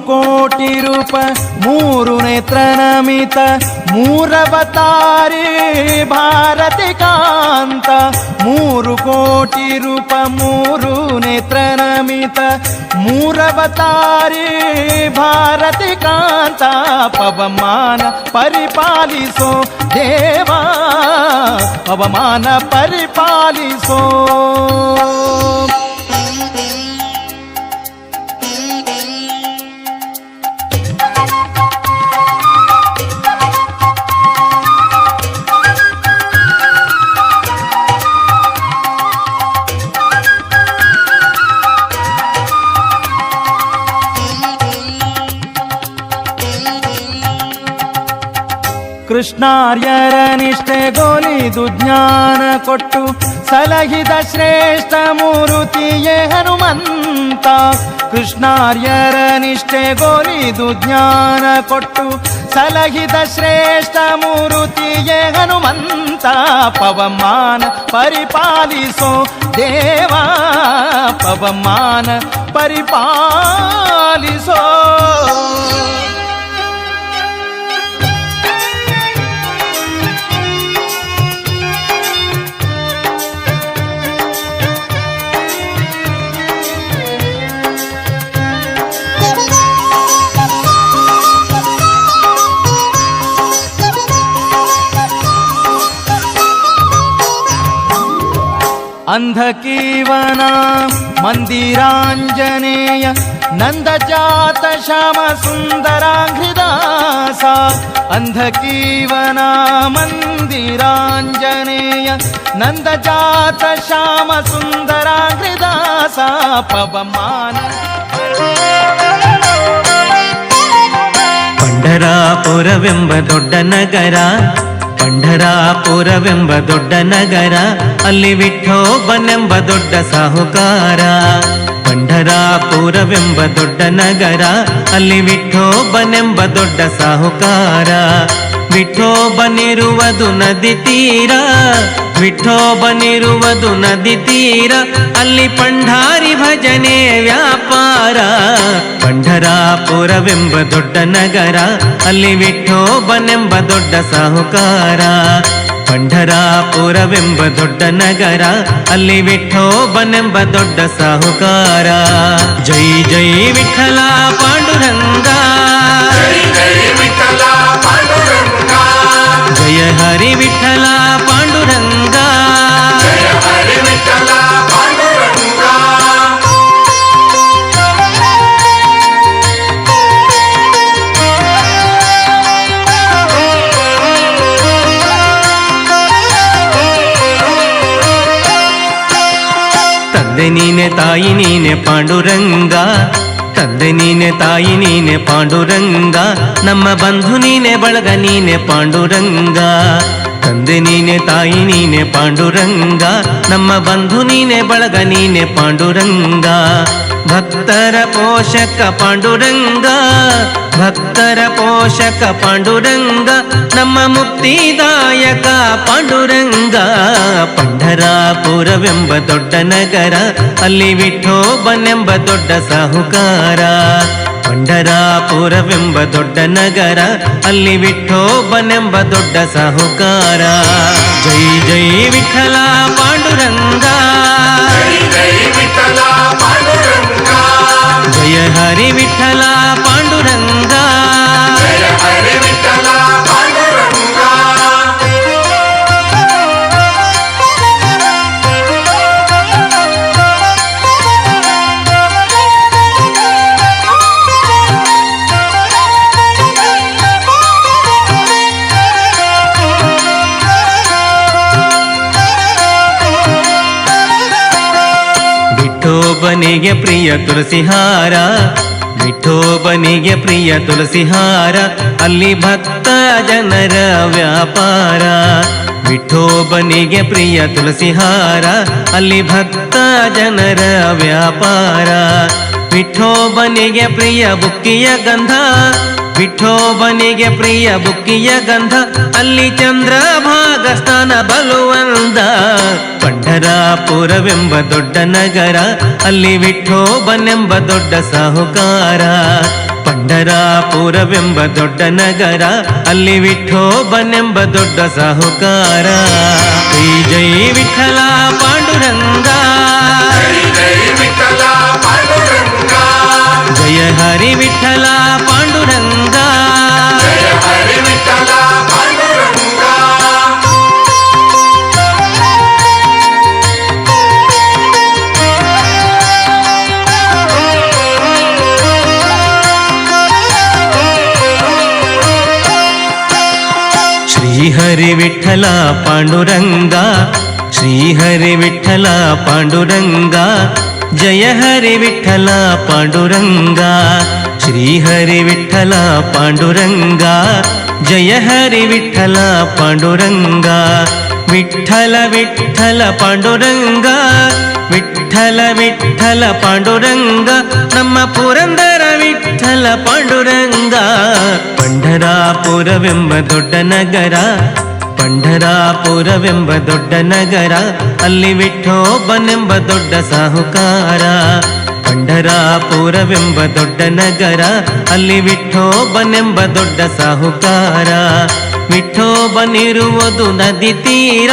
ಕೋಟಿ ರೂಪ ಮೂರು ನೇತ್ರ ನಮಿತ, ಮೂರವತಾರಿ ಭಾರತಿ ಕಾಂತ. 3 ಕೋಟಿ ರೂಪ ಮೂರು ನೇತ್ರ ನಮಿತ, ಮೂರವತಾರಿ ಭಾರತಿ ಕಾಂತ. ಪವಮಾನ ಪರಿಪಾಲಿಸೋ ದೇವಾ, ಪವಮಾನ ಪರಿಪಾಲಿಸೋ. ಕೃಷ್ಣಾರ್ಯರ ನಿಷ್ಠೆಗೊಲಿದು ಜ್ಞಾನ ಕೊಟ್ಟು ಸಲಹಿದ ಶ್ರೇಷ್ಠ ಮೂರುತಿಯೇ ಹನುಮಂತ. ಕೃಷ್ಣಾರ್ಯರ ನಿಷ್ಠೆಗೊಲಿದು ಜ್ಞಾನ ಕೊಟ್ಟು ಸಲಹಿದ ಶ್ರೇಷ್ಠ ಮೂರುತಿಯೇ ಹನುಮಂತ. ಪವಮಾನ ಪರಿಪಾಲಿಸೋ ದೇವಾ, ಪವಮಾನ ಪರಿಪಾಲಿಸೋ. ಅಂಧಕೀವನ ಮಂದಿರಾಂಜನೇಯ, ನಂದಜಾತ ಶ್ಯಾಮ ಸುಂದರಾಂಘ್ರಿದಾಸ. ಅಂಧಕೀವನ ಮಂದಿರಾಂಜನೇಯ, ನಂದಜಾತ ಶ್ಯಾಮ ಸುಂದರಾಂಘ್ರಿದಾಸ. ಪವಮಾನ ಪಂಢರಾಪುರವೆಂಬ ದೊಡ್ಡ ನಗರ, ಪಂಢರಾಪುರವೆಂಬ ದೊಡ್ಡ ನಗರ, ಅಲ್ಲಿ ವಿಠೋಬನೆಂಬ ದೊಡ್ಡ ಸಾಹುಕಾರ. ಪಂಢರಾಪುರವೆಂಬ ದೊಡ್ಡ ನಗರ, ಅಲ್ಲಿ ವಿಠೋಬನೆಂಬ ದೊಡ್ಡ ಸಾಹುಕಾರ. ವಿಠೋಬನಿರುವುದು ನದಿ ತೀರ, ವಿಠೋಬನಿರುವುದು ನದಿ ತೀರ, ಅಲ್ಲಿ ಪಂಢಾರಿ ಭಜನೆ ವ್ಯಾಪಾರ. ಪಂಢರಾಪುರವೆಂಬ ದೊಡ್ಡ ನಗರ, ಅಲ್ಲಿ ವಿಠೋಬನೆಂಬ ದೊಡ್ಡ ಸಾಹುಕಾರ. ಪಂಢರಾಪುರವೆಂಬ ದೊಡ್ಡ ನಗರ, ಅಲ್ಲಿ ವಿಠೋಬನೆಂಬ ದೊಡ್ಡ ಸಾಹುಕಾರ. ಜೈ ಜೈ ವಿಠಲ ಪಾಂಡುರಂಗ, ಜಯ ಹರಿ ವಿಠಲ ಪಾಂಡುರಂಗ. ತಂದೆ ನೀನೆ ತಾಯಿ ನೀನೆ ಪಾಂಡುರಂಗ, ತಂದೆ ನೀನೆ ತಾಯಿ ನೀನೆ ಪಾಂಡುರಂಗ, ನಮ್ಮ ಬಂಧು ನೀನೆ ಬಳಗ ನೀನೆ ಪಾಂಡುರಂಗ. ತಂದೆ ನೀನೆ ತಾಯಿ ನೀನೆ ಪಾಂಡುರಂಗ, ನಮ್ಮ ಬಂಧು ನೀನೆ ಬಳಗ ನೀನೆ ಪಾಂಡುರಂಗ. ಭಕ್ತರ ಪೋಷಕ ಪಾಂಡುರಂಗ ಭಕ್ತರ ಪೋಷಕ ಪಾಂಡುರಂಗ ನಮ್ಮ ಮುಕ್ತಿದಾಯಕ ಪಾಂಡುರಂಗ ಪಂಢರಾಪುರವೆಂಬ ದೊಡ್ಡ ನಗರ ಅಲ್ಲಿ ವಿಠೋಬನೆಂಬ ದೊಡ್ಡ ಸಾಹುಕಾರ ಪಂಢರಾಪುರವೆಂಬ ದೊಡ್ಡ ನಗರ ಅಲ್ಲಿ ವಿಠೋಬನೆಂಬ ದೊಡ್ಡ ಸಾಹುಕಾರ ಜೈ ಜೈ ವಿಠಲ ಪಾಂಡುರಂಗ ಜಯ ಹರಿ ವಿಠಲ ಪಾಂಡುರಂಗ ವಿಠೋಬನಿಗೆ ಪ್ರಿಯ ತುಳಸಿಹಾರ ವಿಠೋಬನಿಗೆ ಪ್ರಿಯ ತುಳಸಿಹಾರ ಅಲ್ಲಿ ಭಕ್ತ ಜನರ ವ್ಯಾಪಾರ ವಿಠೋಬನಿಗೆ ಪ್ರಿಯ ತುಳಸಿಹಾರ ಅಲ್ಲಿ ಭಕ್ತ ಜನರ ವ್ಯಾಪಾರ ವಿಠೋಬನಿಗೆ ಪ್ರಿಯ ಬುಕ್ಕಿಯ ಗಂಧ ವಿಠೋಬನಿಗೆ ಪ್ರಿಯ ಬುಕ್ಕಿಯ ಗಂಧ ಅಲ್ಲಿ ಚಂದ್ರಭಾಗ ಸ್ನಾನ ಬಲುವಂದ ಪಂಢರಾಪುರವೆಂಬ ದೊಡ್ಡ ನಗರ ಅಲ್ಲಿ ವಿಠೋಬನೆಂಬ ದೊಡ್ಡ ಸಾಹುಕಾರ ಪಂಢರಾಪುರವೆಂಬ ದೊಡ್ಡ ನಗರ ಅಲ್ಲಿ ವಿಠೋಬನೆಂಬ ದೊಡ್ಡ ಸಾಹುಕಾರ ಜೈ ಜೈ ವಿಠಲ ಪಾಂಡುರಂಗ ಜಯ ಹರಿ ವಿಠಲ ಪಾಂಡುರಂಗ ಶ್ರೀಹರಿ ವಿಠಲ ಪಾಂಡುರಂಗ ಶ್ರೀಹರಿ ವಿಠಲ ಪಾಂಡುರಂಗ ಜಯ ಹರಿ ವಿಠಲ ಪಾಂಡುರಂಗ ಶ್ರೀಹರಿ ವಿಠಲ ಪಾಂಡುರಂಗ ಜಯ ಹರಿ ವಿಠಲ ಪಾಂಡುರಂಗ ವಿಠಲ ವಿಠಲ ಪಾಂಡುರಂಗ ವಿಠಲ ವಿಠಲ ಪಾಂಡುರಂಗ ನಮ್ಮ ಪುರಂದರ ವಿಠಲ ಪಾಂಡುರಂಗ ಪಂಢರಾಪುರವೆಂಬ ದೊಡ್ಡ ನಗರ ಪಂಢರಾಪುರವೆಂಬ ದೊಡ್ಡ ನಗರ ಅಲ್ಲಿ ವಿಠೋಬನೆಂಬ ದೊಡ್ಡ ಸಾಹುಕಾರ ಪಂಢರಾಪುರವೆಂಬ ದೊಡ್ಡ ನಗರ ಅಲ್ಲಿ ವಿಠೋಬನೆಂಬ ದೊಡ್ಡ ಸಾಹುಕಾರ ವಿಠೋಬನಿರುವುದು ನದಿ ತೀರ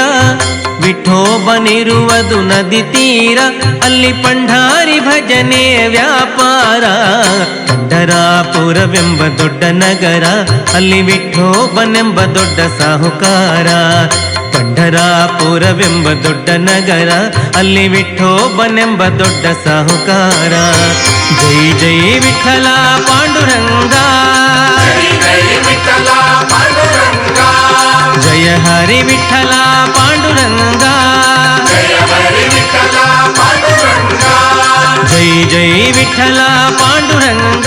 ವಿಠೋಬನಿರುವುದು ನದಿ ತೀರ ಅಲ್ಲಿ ಪಂಢಾರಿ ಭಜನೆ ವ್ಯಾಪಾರ ಪಂಢರಾಪುರವೆಂಬ ದೊಡ್ಡ ನಗರ ಅಲ್ಲಿ ವಿಠೋಬನೆಂಬ ದೊಡ್ಡ ಸಾಹುಕಾರ ಪಂಢರಾಪುರವೆಂಬ ದೊಡ್ಡ ನಗರ ಅಲ್ಲಿ ವಿಠೋಬನೆಂಬ ದೊಡ್ಡ ಸಾಹುಕಾರ ಜೈ ಜೈ ವಿಠಲ ಪಾಂಡುರಂಗ ಜಯ ಹರಿ ವಿಠಲ ಪಾಂಡುರಂಗ ಜೈ ಜೈ ವಿಠಲ ಪಾಂಡುರಂಗ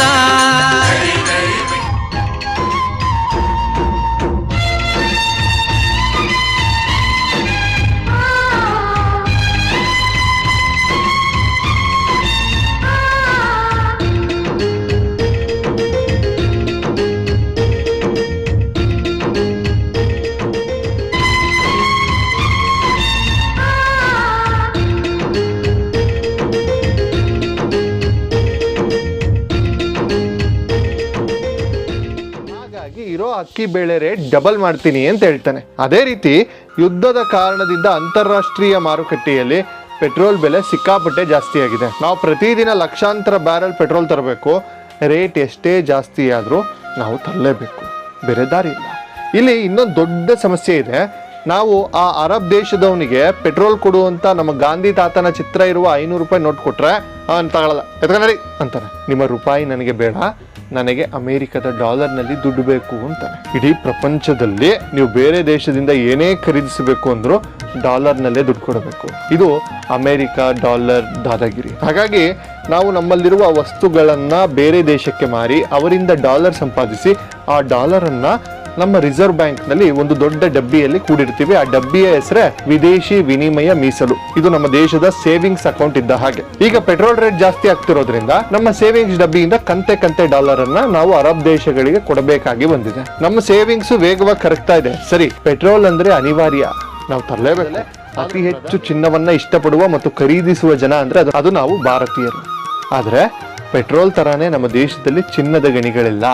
ಇರೋ ಅಕ್ಕಿ ಬೇಳೆ ರೇಟ್ ಡಬಲ್ ಮಾಡ್ತೀನಿ ಅಂತ ಹೇಳ್ತಾನೆ. ಅದೇ ರೀತಿ ಯುದ್ಧದ ಕಾರಣದಿಂದ ಅಂತಾರಾಷ್ಟ್ರೀಯ ಮಾರುಕಟ್ಟೆಯಲ್ಲಿ ಪೆಟ್ರೋಲ್ ಬೆಲೆ ಸಿಕ್ಕಾಪಟ್ಟೆ ಜಾಸ್ತಿ ಆಗಿದೆ. ನಾವು ಪ್ರತಿದಿನ ಲಕ್ಷಾಂತರ ಬ್ಯಾರಲ್ ಪೆಟ್ರೋಲ್ ತರಬೇಕು. ರೇಟ್ ಎಷ್ಟೇ ಜಾಸ್ತಿ ಆದರೂ ನಾವು ತರಲೇಬೇಕು, ಬೇರೆ ದಾರಿ ಇಲ್ಲ. ಇಲ್ಲಿ ಇನ್ನೊಂದು ದೊಡ್ಡ ಸಮಸ್ಯೆ ಇದೆ. ನಾವು ಆ ಅರಬ್ ದೇಶದವನಿಗೆ ಪೆಟ್ರೋಲ್ ಕೊಡುವಂತ ನಮ್ಮ ಗಾಂಧಿ ತಾತನ ಚಿತ್ರ ಇರುವ 500 ರೂಪಾಯಿ ನೋಟ್ ಕೊಟ್ರೆ ಅವನು ತಗೊಳ್ಳಲ್ಲ, ಎತ್ಕೊಂಡಿ ಅಂತಾನೆ. ನಿಮ್ಮ ರೂಪಾಯಿ ನನಗೆ ಬೇಡ, ನನಗೆ ಅಮೇರಿಕದ ಡಾಲರ್ನಲ್ಲಿ ದುಡ್ಡು ಬೇಕು ಅಂತಾನೆ. ಇಡೀ ಪ್ರಪಂಚದಲ್ಲಿ ನೀವು ಬೇರೆ ದೇಶದಿಂದ ಏನೇ ಖರೀದಿಸಬೇಕು ಅಂದ್ರೂ ಡಾಲರ್ನಲ್ಲೇ ದುಡ್ಡು ಕೊಡಬೇಕು. ಇದು ಅಮೇರಿಕ ಡಾಲರ್ ದಾದಾಗಿರಿ. ಹಾಗಾಗಿ ನಾವು ನಮ್ಮಲ್ಲಿರುವ ವಸ್ತುಗಳನ್ನ ಬೇರೆ ದೇಶಕ್ಕೆ ಮಾರಿ ಅವರಿಂದ ಡಾಲರ್ ಸಂಪಾದಿಸಿ ಆ ಡಾಲರನ್ನ ನಮ್ಮ ರಿಸರ್ವ್ ಬ್ಯಾಂಕ್ ನಲ್ಲಿ ಒಂದು ದೊಡ್ಡ ಡಬ್ಬಿಯಲ್ಲಿ ಕೂಡಿರ್ತೀವಿ. ಆ ಡಬ್ಬಿಯ ಹೆಸರೇ ವಿದೇಶಿ ವಿನಿಮಯ ಮೀಸಲು. ಇದು ನಮ್ಮ ದೇಶದ ಸೇವಿಂಗ್ಸ್ ಅಕೌಂಟ್ ಇದ್ದ ಹಾಗೆ. ಈಗ ಪೆಟ್ರೋಲ್ ರೇಟ್ ಜಾಸ್ತಿ ಆಗ್ತಿರೋದ್ರಿಂದ ನಮ್ಮ ಸೇವಿಂಗ್ಸ್ ಡಬ್ಬಿಯಿಂದ ಕಂತೆ ಡಾಲರ್ ಅನ್ನ ನಾವು ಅರಬ್ ದೇಶಗಳಿಗೆ ಕೊಡಬೇಕಾಗಿ ಬಂದಿದೆ. ನಮ್ಮ ಸೇವಿಂಗ್ಸ್ ವೇಗವಾಗಿ ಕರಗ್ತಾ ಇದೆ. ಸರಿ, ಪೆಟ್ರೋಲ್ ಅಂದ್ರೆ ಅನಿವಾರ್ಯ, ನಾವು ತರಲೇಬೇಕು. ಅತಿ ಹೆಚ್ಚು ಚಿನ್ನವನ್ನ ಇಷ್ಟಪಡುವ ಮತ್ತು ಖರೀದಿಸುವ ಜನ ಅಂದ್ರೆ ಅದು ನಾವು ಭಾರತೀಯರು. ಆದ್ರೆ ಪೆಟ್ರೋಲ್ ತರಾನೇ ನಮ್ಮ ದೇಶದಲ್ಲಿ ಚಿನ್ನದ ಗಣಿಗಳಿಲ್ಲ.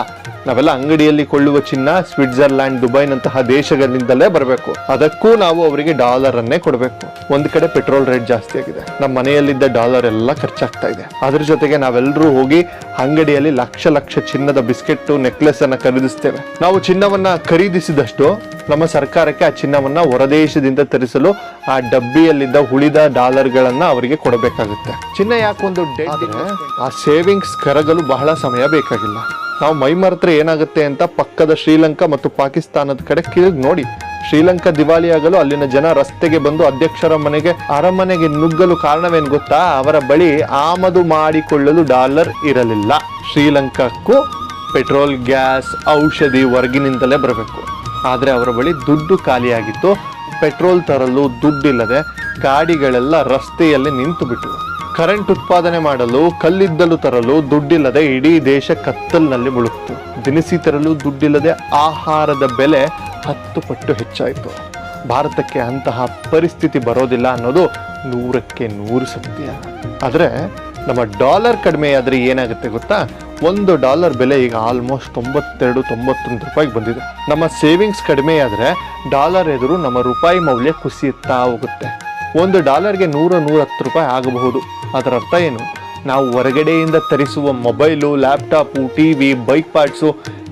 ನಾವೆಲ್ಲ ಅಂಗಡಿಯಲ್ಲಿ ಕೊಳ್ಳುವ ಚಿನ್ನ ಸ್ವಿಟ್ಜರ್ಲ್ಯಾಂಡ್, ದುಬೈನಂತಹ ದೇಶಗಳಿಂದಲೇ ಬರಬೇಕು. ಅದಕ್ಕೂ ನಾವು ಅವರಿಗೆ ಡಾಲರ್ ಅನ್ನೇ ಕೊಡಬೇಕು. ಒಂದ್ ಕಡೆ ಪೆಟ್ರೋಲ್ ರೇಟ್ ಜಾಸ್ತಿ ಆಗಿದೆ, ನಮ್ಮ ಮನೆಯಲ್ಲಿದ್ದ ಡಾಲರ್ ಎಲ್ಲ ಖರ್ಚಾಗ್ತಾ ಇದೆ. ಅದ್ರ ಜೊತೆಗೆ ನಾವೆಲ್ಲರೂ ಹೋಗಿ ಅಂಗಡಿಯಲ್ಲಿ ಲಕ್ಷ ಚಿನ್ನದ ಬಿಸ್ಕೆಟ್, ನೆಕ್ಲೆಸ್ ಅನ್ನ ಖರೀದಿಸ್ತೇವೆ. ನಾವು ಚಿನ್ನವನ್ನ ಖರೀದಿಸಿದಷ್ಟು ನಮ್ಮ ಸರ್ಕಾರಕ್ಕೆ ಆ ಚಿನ್ನವನ್ನ ಹೊರದೇಶದಿಂದ ತರಿಸಲು ಆ ಡಬ್ಬಿಯಲ್ಲಿದ್ದ ಉಳಿದ ಡಾಲರ್ಗಳನ್ನ ಅವರಿಗೆ ಕೊಡಬೇಕಾಗುತ್ತೆ. ಚಿನ್ನ ಯಾಕೊಂದು ಆ ಸೇವಿಂಗ್ಸ್ ಕರಗಲು ಬಹಳ ಸಮಯ ಬೇಕಾಗಿಲ್ಲ. ನಾವು ಮೈ ಮರೆತ್ರೆ ಏನಾಗುತ್ತೆ ಅಂತ ಪಕ್ಕದ ಶ್ರೀಲಂಕಾ ಮತ್ತು ಪಾಕಿಸ್ತಾನದ ಕಡೆ ತಿರುಗಿ ನೋಡಿ. ಶ್ರೀಲಂಕಾ ದಿವಾಳಿಯಾಗಲು ಅಲ್ಲಿನ ಜನ ರಸ್ತೆಗೆ ಬಂದು ಅಧ್ಯಕ್ಷರ ಅರಮನೆಗೆ ನುಗ್ಗಲು ಕಾರಣವೇನು ಗೊತ್ತಾ? ಅವರ ಬಳಿ ಆಮದು ಮಾಡಿಕೊಳ್ಳಲು ಡಾಲರ್ ಇರಲಿಲ್ಲ. ಶ್ರೀಲಂಕಾಕ್ಕೂ ಪೆಟ್ರೋಲ್, ಗ್ಯಾಸ್, ಔಷಧಿ ಹೊರಗಿನಿಂದಲೇ ಬರಬೇಕು. ಆದ್ರೆ ಅವರ ಬಳಿ ದುಡ್ಡು ಖಾಲಿಯಾಗಿತ್ತು. ಪೆಟ್ರೋಲ್ ತರಲು ದುಡ್ಡಿಲ್ಲದೆ ಗಾಡಿಗಳೆಲ್ಲ ರಸ್ತೆಯಲ್ಲಿ ನಿಂತು ಬಿಟ್ಟರು. ಕರೆಂಟ್ ಉತ್ಪಾದನೆ ಮಾಡಲು, ಕಲ್ಲಿದ್ದಲು ತರಲು ದುಡ್ಡಿಲ್ಲದೆ ಇಡೀ ದೇಶ ಕತ್ತಲಿನಲ್ಲಿ ಮುಳುಗ್ತು. ದಿನಸಿ ತರಲು ದುಡ್ಡಿಲ್ಲದೆ ಆಹಾರದ ಬೆಲೆ 10 ಪಟ್ಟು ಹೆಚ್ಚಾಯಿತು. ಭಾರತಕ್ಕೆ ಅಂತಹ ಪರಿಸ್ಥಿತಿ ಬರೋದಿಲ್ಲ ಅನ್ನೋದು 100ಕ್ಕೆ 100 ಸತ್ಯ. ಆದ್ರೆ ನಮ್ಮ ಡಾಲರ್ ಕಡಿಮೆ ಆದ್ರೆ ಏನಾಗುತ್ತೆ ಗೊತ್ತಾ? $1 ಬೆಲೆ ಈಗ ಆಲ್ಮೋಸ್ಟ್ 92-91 ರೂಪಾಯಿಗೆ ಬಂದಿದೆ. ನಮ್ಮ ಸೇವಿಂಗ್ಸ್ ಕಡಿಮೆ ಆದ್ರೆ ಡಾಲರ್ ಎದುರು ನಮ್ಮ ರೂಪಾಯಿ ಮೌಲ್ಯ ಕುಸಿಯುತ್ತಾ ಹೋಗುತ್ತೆ. $1ಗೆ 100-110 ರೂಪಾಯಿ ಆಗಬಹುದು. ಅದರ ಅರ್ಥ ಏನು? ನಾವು ಹೊರಗಡೆಯಿಂದ ತರಿಸುವ mobile, laptop, TV, bike parts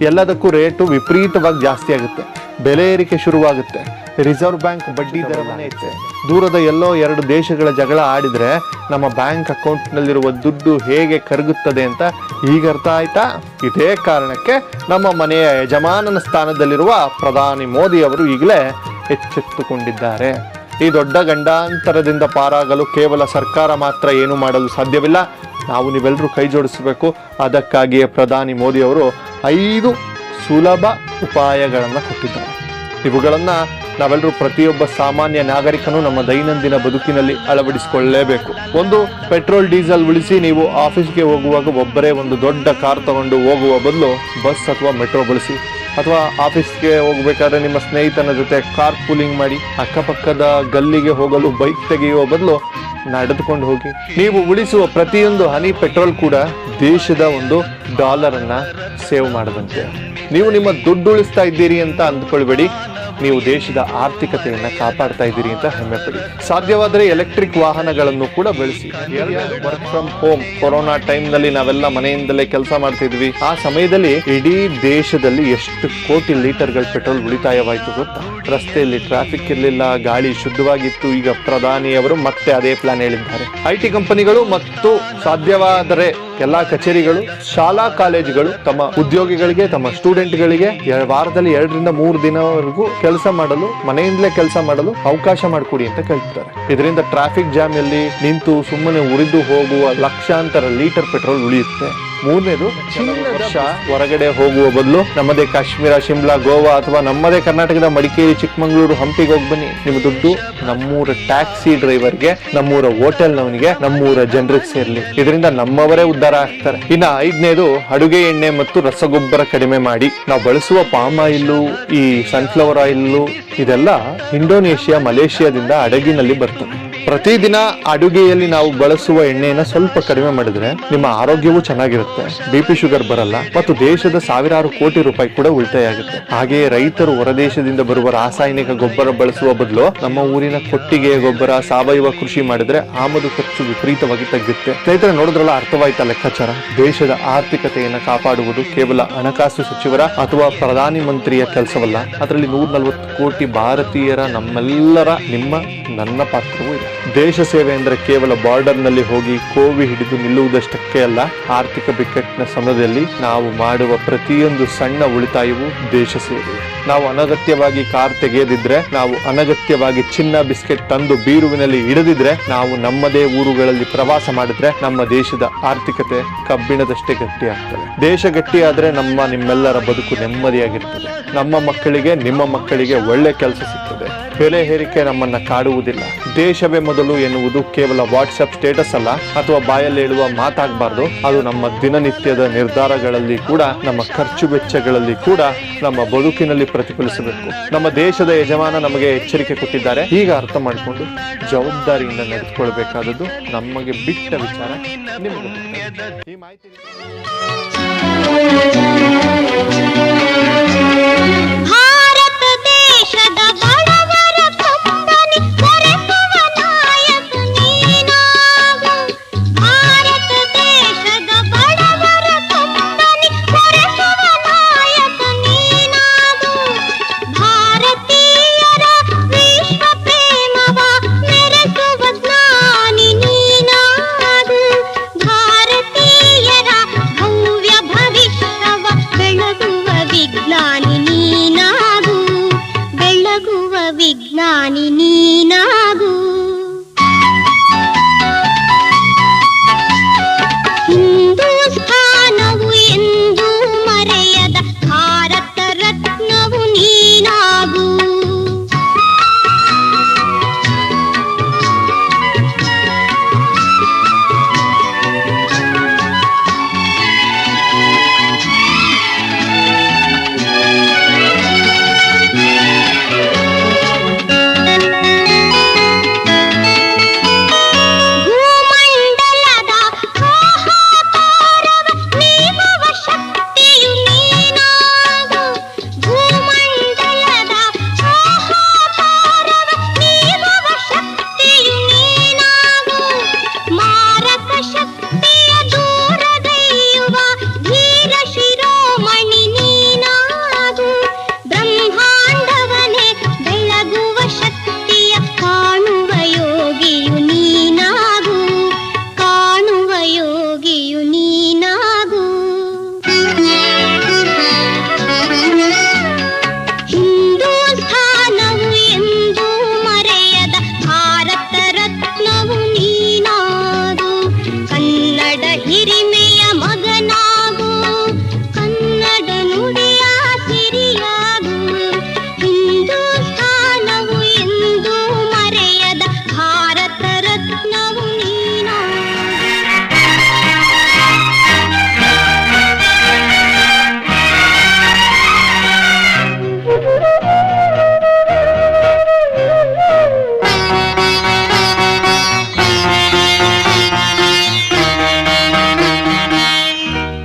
ಎಲ್ಲದಕ್ಕೂ ರೇಟು ವಿಪರೀತವಾಗಿ ಜಾಸ್ತಿ ಆಗುತ್ತೆ. ಬೆಲೆ ಏರಿಕೆ ಶುರುವಾಗುತ್ತೆ. ರಿಸರ್ವ್ ಬ್ಯಾಂಕ್ ಬಡ್ಡಿ ದರವನ್ನೇ ಇತ್ತೆ. ದೂರದ ಎಲ್ಲೋ 2 ದೇಶಗಳ ಜಗಳ ಆಡಿದ್ರೆ ನಮ್ಮ ಬ್ಯಾಂಕ್ ಅಕೌಂಟ್ನಲ್ಲಿರುವ ದುಡ್ಡು ಹೇಗೆ ಕರಗುತ್ತದೆ ಅಂತ ಈಗ ಅರ್ಥ ಆಯ್ತಾ? ಇದೇ ಕಾರಣಕ್ಕೆ ನಮ್ಮ ಮನೆಯ ಯಜಮಾನನ ಸ್ಥಾನದಲ್ಲಿರುವ ಪ್ರಧಾನಿ ಮೋದಿ ಅವರು ಈಗಲೇ ಎಚ್ಚೆತ್ತುಕೊಂಡಿದ್ದಾರೆ. ಈ ದೊಡ್ಡ ಗಂಡಾಂತರದಿಂದ ಪಾರಾಗಲು ಕೇವಲ ಸರ್ಕಾರ ಮಾತ್ರ ಏನು ಮಾಡಲು ಸಾಧ್ಯವಿಲ್ಲ, ನಾವು ನೀವೆಲ್ಲರೂ ಕೈ ಜೋಡಿಸಬೇಕು. ಅದಕ್ಕಾಗಿಯೇ ಪ್ರಧಾನಿ ಮೋದಿ ಅವರು 5 ಸುಲಭ ಉಪಾಯಗಳನ್ನು ಕೊಟ್ಟಿದ್ದಾರೆ. ಇವುಗಳನ್ನು ನಾವೆಲ್ಲರೂ ಪ್ರತಿಯೊಬ್ಬ ಸಾಮಾನ್ಯ ನಾಗರಿಕನು ನಮ್ಮ ದೈನಂದಿನ ಬದುಕಿನಲ್ಲಿ ಅಳವಡಿಸಿಕೊಳ್ಳಲೇಬೇಕು. 1, ಪೆಟ್ರೋಲ್ ಡೀಸೆಲ್ ಉಳಿಸಿ. ನೀವು ಆಫೀಸ್ಗೆ ಹೋಗುವಾಗ ಒಬ್ಬರೇ ಒಂದು ದೊಡ್ಡ ಕಾರ್ ತಗೊಂಡು ಹೋಗುವ ಬದಲು ಬಸ್ ಅಥವಾ ಮೆಟ್ರೋ ಬಳಸಿ. ಅಥವಾ ಆಫೀಸ್ಗೆ ಹೋಗ್ಬೇಕಾದ್ರೆ ನಿಮ್ಮ ಸ್ನೇಹಿತನ ಜೊತೆ ಕಾರ್ ಪೂಲಿಂಗ್ ಮಾಡಿ. ಅಕ್ಕಪಕ್ಕದ ಗಲ್ಲಿಗೆ ಹೋಗಲು ಬೈಕ್ ತೆಗೆಯುವ ಬದಲು ನಡೆದುಕೊಂಡು ಹೋಗಿ. ನೀವು ಉಳಿಸುವ ಪ್ರತಿಯೊಂದು ಹನಿ ಪೆಟ್ರೋಲ್ ಕೂಡ ದೇಶದ $1 ಅನ್ನ ಸೇವ್ ಮಾಡದಂತೆ. ನೀವು ನಿಮ್ಮ ದುಡ್ಡು ಉಳಿಸ್ತಾ ಇದ್ದೀರಿ ಅಂತ ಅಂದ್ಕೊಳ್ಬೇಡಿ, ನೀವು ದೇಶದ ಆರ್ಥಿಕತೆಯನ್ನ ಕಾಪಾಡ್ತಾ ಇದ್ದೀರಿ ಅಂತ ಹೆಮ್ಮೆ ಪಡಿ. ಸಾಧ್ಯವಾದರೆ ಎಲೆಕ್ಟ್ರಿಕ್ ವಾಹನಗಳನ್ನು ಕೂಡ ಬಳಸಿ. Work from home corona time ನಲ್ಲಿ ನಾವೆಲ್ಲ ಮನೆಯಿಂದಲೇ ಕೆಲಸ ಮಾಡ್ತಿದ್ವಿ. ಆ ಸಮಯದಲ್ಲಿ ಇಡೀ ದೇಶದಲ್ಲಿ ಎಷ್ಟು ಕೋಟಿ ಲೀಟರ್ಗಳ ಪೆಟ್ರೋಲ್ ಉಳಿತಾಯವಾಯಿತು ಗೊತ್ತಾ? ರಸ್ತೆಯಲ್ಲಿ ಟ್ರಾಫಿಕ್ ಇರಲಿಲ್ಲ, ಗಾಳಿ ಶುದ್ಧವಾಗಿತ್ತು. ಈಗ ಪ್ರಧಾನಿಯವರು ಮತ್ತೆ ಅದೇ ಪ್ಲಾನ್ ಹೇಳಿದ್ದಾರೆ. IT ಕಂಪನಿಗಳು ಮತ್ತು ಸಾಧ್ಯವಾದರೆ ಎಲ್ಲಾ ಕಚೇರಿಗಳು, ಶಾಲಾ ಕಾಲೇಜುಗಳು ತಮ್ಮ ಉದ್ಯೋಗಿಗಳಿಗೆ, ತಮ್ಮ ಸ್ಟೂಡೆಂಟ್ಗಳಿಗೆ ವಾರದಲ್ಲಿ 2 ರಿಂದ 3 ದಿನವರೆಗೂ ಕೆಲಸ ಮಾಡಲು, ಮನೆಯಿಂದಲೇ ಕೆಲಸ ಮಾಡಲು ಅವಕಾಶ ಮಾಡಿಕೊಡಿ ಅಂತ ಕೇಳ್ತಾರೆ. ಇದರಿಂದ ಟ್ರಾಫಿಕ್ ಜಾಮ್ ಅಲ್ಲಿ ನಿಂತು ಸುಮ್ಮನೆ ಉರಿದು ಹೋಗುವ ಲಕ್ಷಾಂತರ ಲೀಟರ್ ಪೆಟ್ರೋಲ್ ಉಳಿಯುತ್ತೆ. 3ನೇದು, ವರ್ಷ ಹೊರಗಡೆ ಹೋಗುವ ಬದಲು ನಮ್ಮದೇ ಕಾಶ್ಮೀರ, ಶಿಮ್ಲಾ, ಗೋವಾ ಅಥವಾ ನಮ್ಮದೇ ಕರ್ನಾಟಕದ ಮಡಿಕೇರಿ, ಚಿಕ್ಕಮಗಳೂರು, ಹಂಪಿಗೆ ಹೋಗಿ ಬನ್ನಿ. ನಿಮ್ಮ ದುಡ್ಡು ನಮ್ಮೂರ ಟ್ಯಾಕ್ಸಿ ಡ್ರೈವರ್ಗೆ, ನಮ್ಮೂರ ಹೋಟೆಲ್ನವನಿಗೆ, ನಮ್ಮೂರ ಜನರಿಗೆ ಸೇರ್ಲಿ. ಇದರಿಂದ ನಮ್ಮವರೇ ಉದ್ಧಾರ ಆಗ್ತಾರೆ. ಇನ್ನ 5ನೇದು, ಅಡುಗೆ ಎಣ್ಣೆ ಮತ್ತು ರಸಗೊಬ್ಬರ ಕಡಿಮೆ ಮಾಡಿ. ನಾವು ಬಳಸುವ ಪಾಮ್ ಆಯಿಲ್, ಈ ಸನ್ಫ್ಲವರ್ ಆಯಿಲ್ ಇದೆಲ್ಲ ಇಂಡೋನೇಷಿಯಾ, ಮಲೇಷಿಯಾದಿಂದ ಹಡಗಿನಲ್ಲಿ ಬರ್ತದೆ. ಪ್ರತಿದಿನ ಅಡುಗೆಯಲ್ಲಿ ನಾವು ಬಳಸುವ ಎಣ್ಣೆಯನ್ನು ಸ್ವಲ್ಪ ಕಡಿಮೆ ಮಾಡಿದ್ರೆ ನಿಮ್ಮ ಆರೋಗ್ಯವೂ ಚೆನ್ನಾಗಿರುತ್ತೆ, BP ಶುಗರ್ ಬರಲ್ಲ ಮತ್ತು ದೇಶದ ಸಾವಿರಾರು ಕೋಟಿ ರೂಪಾಯಿ ಕೂಡ ಉಳಿತಾಯ ಆಗುತ್ತೆ. ಹಾಗೆಯೇ ರೈತರು ಹೊರದೇಶದಿಂದ ಬರುವ ರಾಸಾಯನಿಕ ಗೊಬ್ಬರ ಬಳಸುವ ಬದಲು ನಮ್ಮ ಊರಿನ ಕೊಟ್ಟಿಗೆ ಗೊಬ್ಬರ, ಸಾವಯವ ಕೃಷಿ ಮಾಡಿದ್ರೆ ಆಮದು ಖರ್ಚು ವಿಪರೀತವಾಗಿ ತಗ್ಗುತ್ತೆ. ಸ್ನೇಹಿತರೆ, ನೋಡಿದ್ರಲ್ಲ, ಅರ್ಥವಾಯ್ತಾ ಲೆಕ್ಕಾಚಾರ? ದೇಶದ ಆರ್ಥಿಕತೆಯನ್ನು ಕಾಪಾಡುವುದು ಕೇವಲ ಹಣಕಾಸು ಸಚಿವರ ಅಥವಾ ಪ್ರಧಾನಿ ಮಂತ್ರಿಯ ಕೆಲಸವಲ್ಲ. ಅದರಲ್ಲಿ 140 ಕೋಟಿ ಭಾರತೀಯರ, ನಮ್ಮೆಲ್ಲರ, ನಿಮ್ಮ ನನ್ನ ಪಾತ್ರವೂ ಇದೆ. ದೇಶ ಸೇವೆ ಅಂದರೆ ಕೇವಲ ಬಾರ್ಡರ್ನಲ್ಲಿ ಹೋಗಿ ಕೋವಿ ಹಿಡಿದು ನಿಲ್ಲುವುದಷ್ಟಕ್ಕೆ ಅಲ್ಲ. ಆರ್ಥಿಕ ಬಿಕ್ಕಟ್ಟಿನ ಸಮಯದಲ್ಲಿ ನಾವು ಮಾಡುವ ಪ್ರತಿಯೊಂದು ಸಣ್ಣ ಉಳಿತಾಯವು ದೇಶ ಸೇವೆ. ನಾವು ಅನಗತ್ಯವಾಗಿ ಕಾರ್ ತೆಗೆಯದಿದ್ರೆ, ನಾವು ಅನಗತ್ಯವಾಗಿ ಚಿನ್ನ ಬಿಸ್ಕೆಟ್ ತಂದು ಬೀರುವಿನಲ್ಲಿ ಇಡದಿದ್ರೆ, ನಾವು ನಮ್ಮದೇ ಊರುಗಳಲ್ಲಿ ಪ್ರವಾಸ ಮಾಡಿದ್ರೆ ನಮ್ಮ ದೇಶದ ಆರ್ಥಿಕತೆ ಕಬ್ಬಿಣದಷ್ಟೇ ಗಟ್ಟಿ ಆಗ್ತದೆ. ದೇಶ ಗಟ್ಟಿಯಾದ್ರೆ ನಿಮ್ಮೆಲ್ಲರ ಬದುಕು ನೆಮ್ಮದಿಯಾಗಿರ್ತದೆ. ನಮ್ಮ ಮಕ್ಕಳಿಗೆ, ನಿಮ್ಮ ಮಕ್ಕಳಿಗೆ ಒಳ್ಳೆ ಕೆಲಸ ಸಿಗ್ತದೆ. ಬೆಲೆ ಏರಿಕೆ ನಮ್ಮನ್ನ ಕಾಡುವುದಿಲ್ಲ. ದೇಶವೇ ಮೊದಲು ಎನ್ನುವುದು ಕೇವಲ ವಾಟ್ಸಪ್ ಸ್ಟೇಟಸ್ ಅಲ್ಲ, ಅಥವಾ ಬಾಯಲ್ಲಿ ಹೇಳುವ ಮಾತಾಗಬಾರ್ದು. ಅದು ನಮ್ಮ ದಿನನಿತ್ಯದ ನಿರ್ಧಾರಗಳಲ್ಲಿ ಕೂಡ, ನಮ್ಮ ಖರ್ಚು ವೆಚ್ಚಗಳಲ್ಲಿ ಕೂಡ, ನಮ್ಮ ಬದುಕಿನಲ್ಲಿ ಪ್ರತಿಫಲಿಸಬೇಕು. ನಮ್ಮ ದೇಶದ ಯಜಮಾನ ನಮಗೆ ಎಚ್ಚರಿಕೆ ಕೊಟ್ಟಿದ್ದಾರೆ. ಈಗ ಅರ್ಥ ಮಾಡಿಕೊಂಡು ಜವಾಬ್ದಾರಿಯಿಂದ ನಡೆದುಕೊಳ್ಬೇಕಾದದ್ದು ನಮಗೆ ಬಿಟ್ಟ ವಿಚಾರ. ನಿಮಗೆ ಈ ಮಾಹಿತಿ ಭಾರತ ದೇಶದ ಬಡವರ ಕಂಬನಿ ಕೊರೆಸುವ ನಾಯಕ ನೀನಾಗು. ಭಾರತ ದೇಶದ ಬಡವರ ಕಂಬನಿ ಕೊರೆಸುವ ನಾಯಕ ನೀನಾಗು. ಭಾರತೀಯರ ವಿಶ್ವ ಪ್ರೇಮವ ಮೆರೆಸುವ ಜ್ಞಾನಿ ನೀನಾಗು. ಭಾರತೀಯರ ಭವ್ಯ ಭವಿಷ್ಯವ ಬೆಳಗುವ ವಿಜ್ಞಾನಿ ನೀನಾಗು. ಬೆಳಗುವ ವಿಜ್ಞಾನಿ ನೀನಾಗು. ಹಿಂದೂಸ್ಥಾನವು ಎಂದೂ ಮರೆಯದ ಭಾರತ ರತ್ನವು ನೀನಾಗು. ಭೂಮಂಡಲದ ಹಾಹಾಕಾರವ ನೀಗುವ ಶಕ್ತಿಯು ನೀನಾಗು. ಭೂಮಂಡಲದ ಹಾಹಾಕಾರವ ನೀಗುವ ಶಕ್ತಿಯು ನೀನಾಗು. ಮಾರಕ ಶಕ್ತಿಯ ದೂರಗೈಯುವ ಧೀರ ಶಿರೋಮಣಿ ನೀನಾಗು. ಬ್ರಹ್ಮಾಂಡವನೇ ಬೆಳಗುವ ಶಕ್ತಿಯ ಕಾಣುವ ಯೋಗಿಯು ನೀನಾಗು. ಕಾಣುವ ಯೋಗಿಯು ನೀನಾಗು. ಹಿಂದೂಸ್ಥಾನವು ಎಂದೂ ಮರೆಯದ ಭಾರತ ರತ್ನವು ನೀನಾಗು. ಕನ್ನಡ ಹಿರಿಮೆಯ ಮಗನಾಗು. ಕನ್ನಡ ನುಡಿಯ ಸಿರಿಯಾಗು. ಹಿಂದೂಸ್ಥಾನವು ಎಂದೂ ಮರೆಯದ ಭಾರತ ರತ್ನವು ನೀನಾಗು.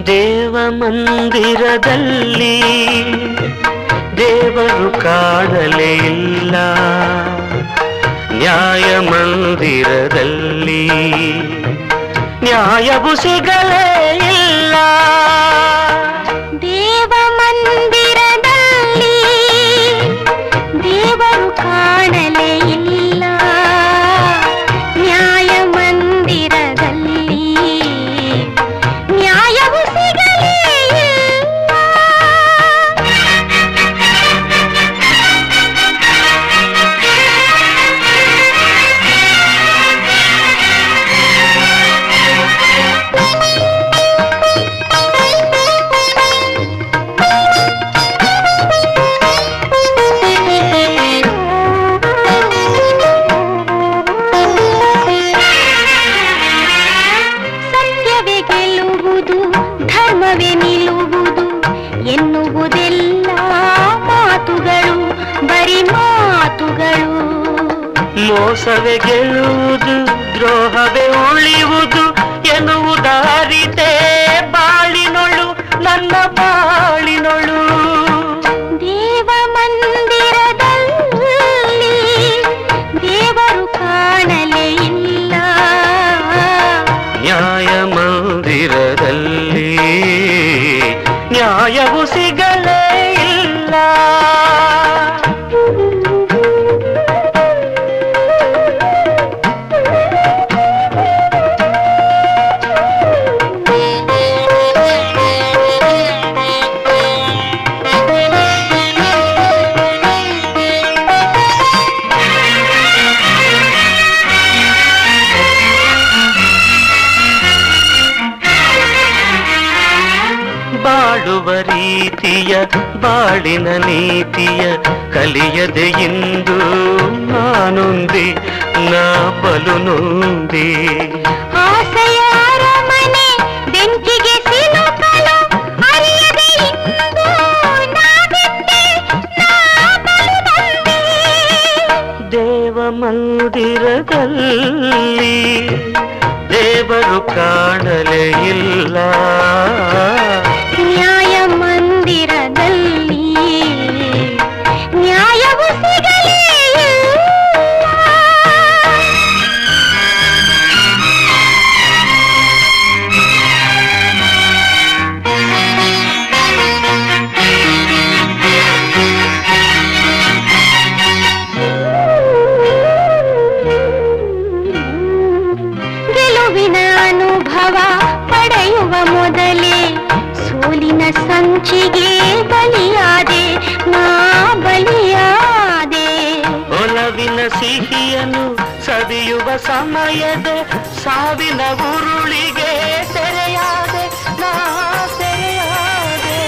ದೇವ ಮಂದಿರದಲ್ಲಿ ದೇವರು ಕಾಣಲೇ ಇಲ್ಲ. ನ್ಯಾಯ ಮಂದಿರದಲ್ಲಿ ನ್ಯಾಯವು ಸಿಗಲೇ ಇಲ್ಲ. ದೇವ ಮಂದಿರದಲ್ಲಿ ದೇವರು ಕಾಣಲೇ ಇಲ್ಲ. ನ್ಯಾಯ ಮಂದಿರದಲ್ಲಿ ನ್ಯಾಯವು ಸಿಗಲೇ ಇಲ್ಲ. ಸತ್ಯವೇ ಗೆಲ್ಲುವುದು, ಧರ್ಮವೇ ನಿಲ್ಲುವುದು ಎನ್ನುವುದೆಲ್ಲ ಮಾತುಗಳು, ಬರಿ ಮಾತುಗಳು. ಮೋಸವೇ ಗೆಲ್ಲುವುದು, ದ್ರೋಹವೇ ಉಳಿಯುವುದು ಎನ್ನುವುದಾರಿತೆ ಬಾಳಿನೊಳು, ನನ್ನ ಬಾಳಿನೊಳು. ದೇವ ಮಂದಿರದಲ್ಲಿ ದೇವರು ಕಾಣಲೇ ಇಲ್ಲ. ನ್ಯಾಯ ಮಂದಿರದಲ್ಲಿ ನ್ಯಾಯವು ಸಿಗಲೇ ಇಲ್ಲ. ಪ್ರೀತಿಯ ಬಾಳಿನ ನೀತಿಯ ಕಲಿಯದೆ ಇಂದು ನಾನೊಂದಿ ನಾ ಬಲು ನೊಂದಿ. ಆಸೆಯ ಅರಮನೆ ಬೆಂಕಿಗೆ ಸಿಲುಕಲು ಅರಿಯದೆ ಇಂದು ನಾ ಬಿಟ್ಟೆ, ನಾ ಬಲು ನೊಂದೆ. ದೇವ ಮಂದಿರದಲ್ಲಿ ದೇವರು ಕಾಣಲೇ ಇಲ್ಲ, ನ್ಯಾಯ ಮಂದಿರದಲ್ಲಿ ನ್ಯಾಯವು ಸಿಗಲೇ ಇಲ್ಲ. ಗೆಲುವಿನ ಅನುಭವ ಪಡೆಯುವ ಮೊದಲೇ ಸೋಲಿನ ಸಂಚಿಗೆ ಬಲಿಯಾದೆ, ನಾ ಬಲಿಯಾದೆ. ಒಲವಿನ ಸಿಹಿಯನ್ನು ಸವಿಯುವ ಸಮಯದ ಸಾವಿನ ಉರುಳಿಗೆ ಸೆರೆಯಾದೆ, ನಾ ಸೆರೆಯಾದೆ.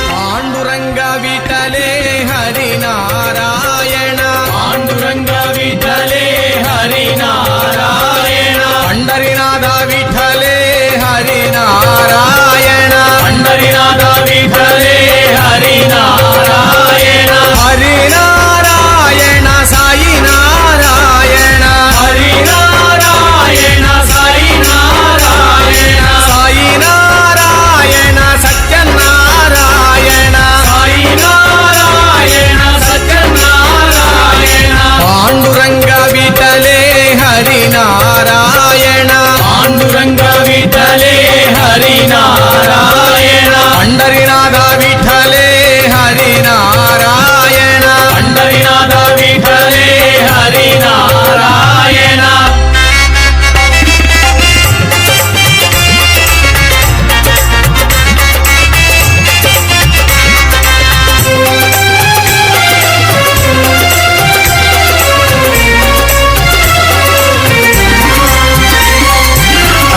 ಪಾಂಡುರಂಗ ವಿಠಲೆ ಹರಿನಾರಾಯಣ, ಪಾಂಡುರಂಗ ವಿಠಲೆ ಹರಿನಾರಾಯಣ, ಪಂಡರಿನಾಥ ವಿಠಲೆ ಹರಿನಾರಾಯಣ, ಪಂಡರಿನಾಥ ವಿಠಲೆ ಹರಿನಾರಾಯಣ, ಹರಿನಾರಾಯಣ ಸಾಯಿ ನಾರಾಯಣ, ಹರಿನಾರಾಯಣ ಸಾಯಿ ನಾರಾಯಣ, ಸಾಯಿ ನಾರಾಯಣ ಸತ್ಯನಾರಾಯಣ, ಸಾಯಿ ನಾರಾಯಣ ಸತ್ಯನಾರಾಯಣ. ಪಾಂಡುರಂಗ ವಿಠಲೆ ಹರಿನಾರಾಯಣ, ಪಾಂಡುರಂಗ ವಿಠಲೆ ಹರಿನಾರಾಯಣ, ಪಂಡರಿನಾಥ ವಿಠಲೆ ಹರಿನಾರಾಯಣ, ಪಂಡರಿನಾಥ ವಿಠಲೆ ಹರಿನಾರಾಯಣ.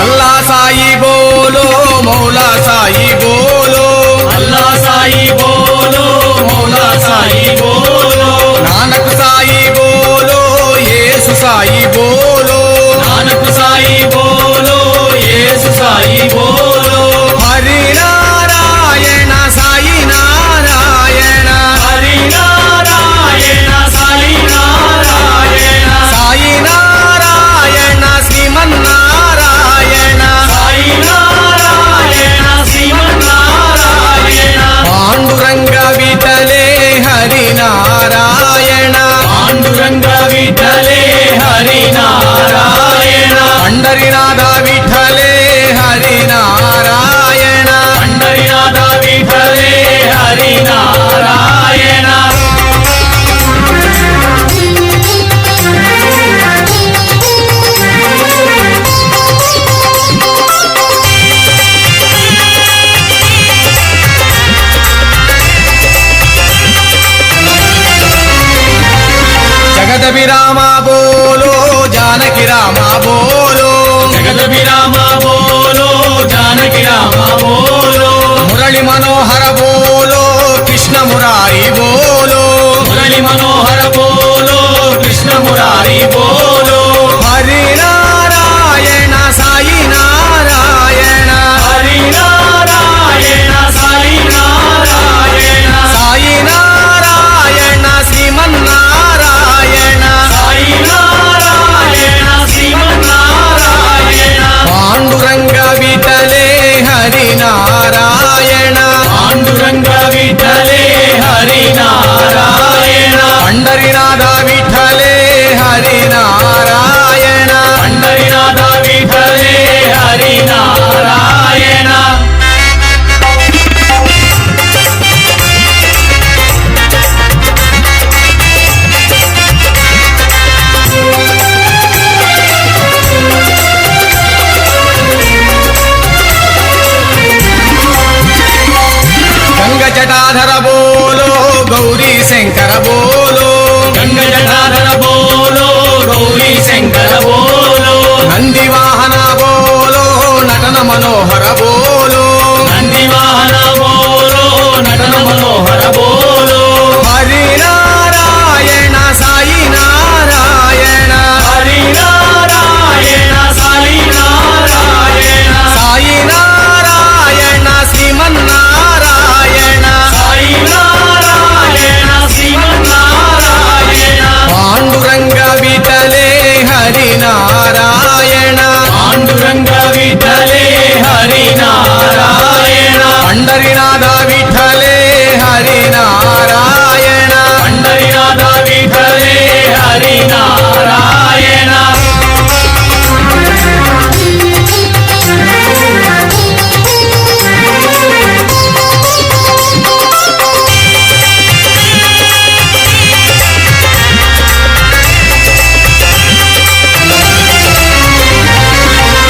अल्लाह साई बोलो, मौला साई बोलो, अल्लाह साई बोलो, मौला साई बोलो, नानक साई बोलो, येसु साई बोलो, नानक साई बोलो, येसु साई बोलो. हरिनारायण साई नारायण, हरिनारायण साई नारायण, साई नारायण श्रीमन्नारायण, साई नारायण श्रीमन्नारायण. पांडुरंग विठले हरिनारायण, पांडुरंग विठले हरिनारायण, पंडरीनाथ विठले हरिनारायण, पंडरीनाथ विठले हरिनारायण. जगत विरामा बोलो, जानकी रामा बोलो, जगत विरामा बोलो, जानकी रामा बोलो, मुरली मनोहर बोलो, कृष्ण मुरारी बोलो, मुरली मनोहर बोलो, कृष्ण मुरारी बोलो. हरिनारायण साई नारायण, हरिनारायण साई नारायण, साई नारायण श्रीमन्नारायण, साई नारायण श्रीमन्नारायण. पांडुरंग विठले हरिनारायण, पांडुरंग विठले हरिनारायण, पंडरीनाथ विठले हरिनारायण. ಪಂಡರಿನಾಥ ವಿಠಲೆ ಹರಿನಾರಾಯಣ ಪಂಡರಿನಾಥ ವಿಠಲೆ ಹರಿನಾರಾಯಣ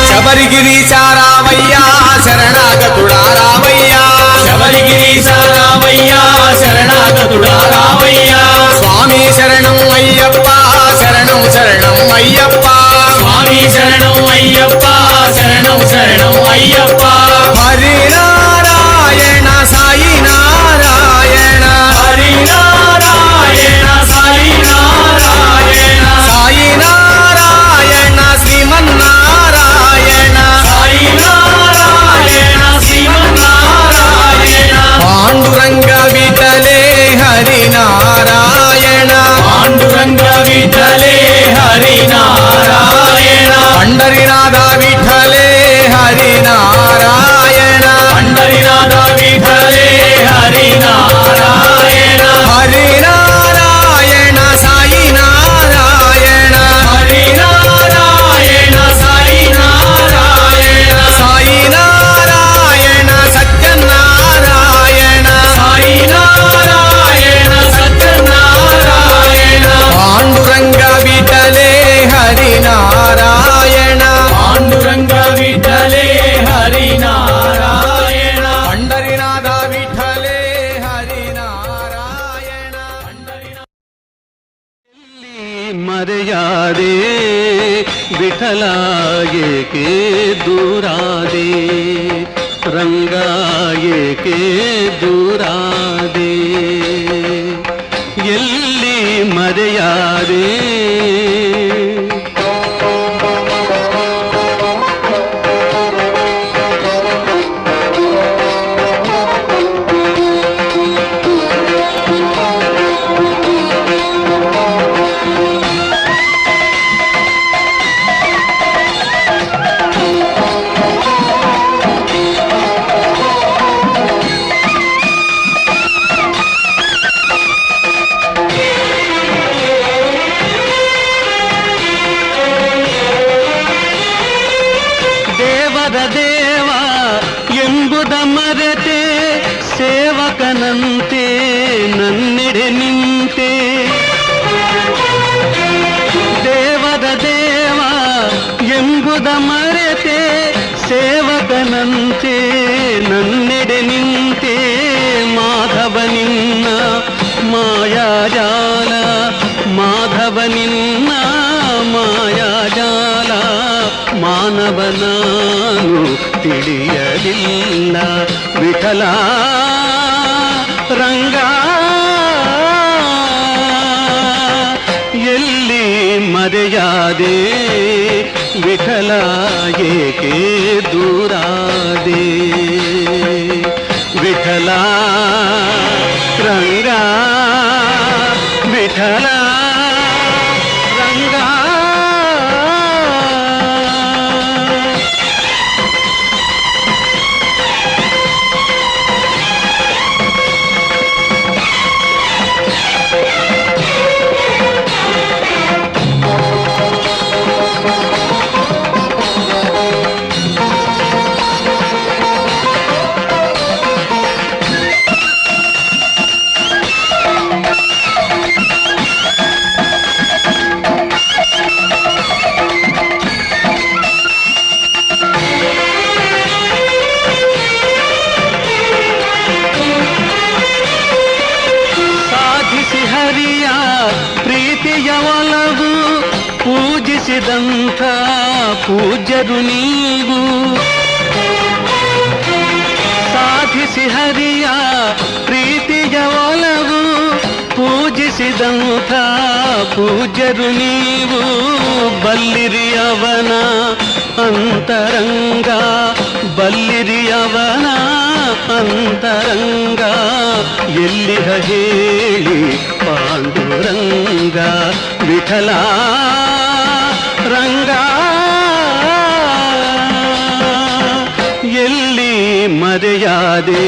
ಶಬರಿಗಿರೀಶ ರಾಮಯ್ಯ ಶರಣಾಗತುಡ ರಾಮಯ್ಯ ಶಬರಿಗಿರೀಶ ರಾಮಯ್ಯ ಶರಣಾಗತುಡ ರಾಮಯ್ಯ ಸ್ವಾಮಿ ಶರಣಂ ಅಯ್ಯಪ್ಪ ಶರಣಂ ಶರಣಂ ಅಯ್ಯಪ್ಪ ಸ್ವಾಮಿ ಶರಣಂ ಅಯ್ಯಪ್ಪ ಶರಣಂ ಶರಣಂ ಅಯ್ಯಪ್ಪ ಹರಿನಾರಾಯಣ ಸಾಯಿ ನಾರಾಯಣ ಹರಿನಾರಾಯಣ ಸಾಯಿ ನಾರಾಯಣ ಸಾಯಿ ನಾರಾಯಣ ಶ್ರೀಮನ್ನಾರಾಯಣ ಸಾಯಿ ನಾರಾಯಣ ಶ್ರೀಮನ್ನಾರಾಯಣ ಪಾಂಡುರಂಗ ವಿಠಲೆ ಹರಿನಾರಾಯಣ ಪಾಂಡುರಂಗ ವಿಠಲೆ ಹರಿನಾರಾಯಣ ಪಂಡರಿನಾಥ ವಿಠಲೆ ಹರಿನಾರಾಯಣ ಪಂಡರಿನಾಥ ವಿಠಲೆ ಹರಿನಾರಾಯಣ ಹರಿನಾರಾಯಣ ಸಾಯಿ ನಾರಾಯಣ ಹರಿನಾರಾಯಣ ಸಾಯಿ ನಾರಾಯಣ ಸಾಯಿ ನಾರಾಯಣ ಸತ್ಯನಾರಾಯಣ ಸಾಯಿ ನಾರಾಯಣ ಸತ್ಯನಾರಾಯಣ ಪಾಂಡುರಂಗ ವಿಠಲೆ ಹರಿನಾರಾಯಣ ಪಾಂಡುರಂಗ ವಿಠಲೆ ಹರಿನಾರಾಯಣ ಪಂಡರಿನಾಥ ವಿಠಲೆ ಹರಿನಾರಾಯಣ ಮರೆಯಾದೆ ವಿಠಲ ಏಕೆ ದೂರಾದೆ ರಂಗ ಏಕೆ ದೂರಾದೆ ಎಲ್ಲಿ ಮರೆಯಾದೆ ದೇವರ ದೇವ ಎಂಬುದ ಮರೆತೆ ಸೇವಕನಂತೆ ನನ್ನೆಡೆ ನಿಂತೆ ದೇವರ ದೇವ ಎಂಬುದ ಮರೆತೆ ಸೇವಕನಂತೆ ನನ್ನೆಡೆ ನಿಂತೆ ಮಾಧವ ನಿನ್ನ ಮಾಯಾಜಾಲ ಮಾಧವ ನಿನ್ನ ಮಾಯಾಜಾಲ ಮಾನವ ನಾನು ತಿಳಿಯಲಿಲ್ಲ ವಿಠಲ ರಂಗ ಎಲ್ಲಿ ಮರೆಯಾದೆ ವಿಠಲ ಏಕೆ ದೂರಾದೆ ವಿಠಲ ರಂಗ ವಿಠಲ ರಂಗ ಪೂಜಿಸಿದಂಥ ಪೂಜ್ಯರು ನೀವು ಸಾಧಿಸಿ ಹರಿಯ ಪ್ರೀತಿಯ ಒಲವು ಪೂಜಿಸಿದಂಥ ಪೂಜ್ಯರು ನೀವು ಬಲ್ಲಿರಿ ಅವನ ಅಂತರಂಗ ಬಲ್ಲಿರಿ ಅವನ ಅಂತರಂಗ ಎಲ್ಲಿಹ ಹೇಳಿ ಪಾಂಡುರಂಗ ವಿಠಲ ರಂಗ ಎಲ್ಲಿ ಮರೆಯಾದೆ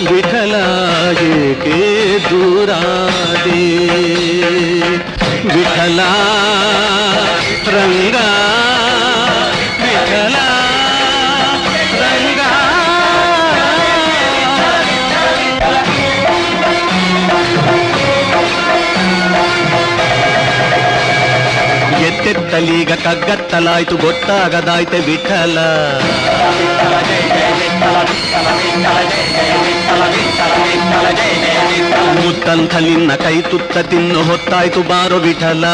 ವಿಠಲ ಏಕೆ ದೂರಾದೆ ವಿಠಲ ರಂಗ ವಿಠಲ ರಂಗ ಎತ್ತೆತ್ತಲೀಗ ಕಗ್ಗತ್ತಲಾಯ್ತು ಗೊತ್ತಾಗದಾಯ್ತೆ ವಿಠಲ ಮುತ್ತಂಥ ನಿನ್ನ ಕೈ ತುತ್ತ ತಿನ್ನು ಹೊತ್ತಾಯ್ತು ಬಾರೋ ವಿಠಲ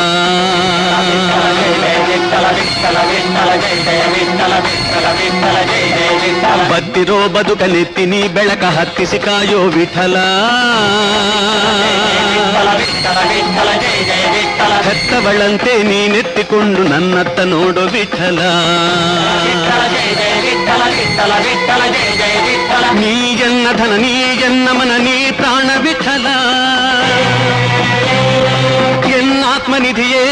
ಬತ್ತಿರೋ ಬದುಕಲೆತ್ತಿ ನೀ ಬೆಳಕ ಹತ್ತಿಸಿ ಕಾಯೋ ವಿಠಲ ಹೆತ್ತವಳಂತೆ ನೀನೆತ್ತಿಕೊಂಡು ನನ್ನತ್ತ ನೋಡೋ ವಿಠಲ ನೀ ಎನ್ನ ಧನ ನೀ ಎನ್ನ ಮನ ನೀ ಪ್ರಾಣ ವಿಠಲ ಎನ್ನಾತ್ಮನಿಧಿಯೇ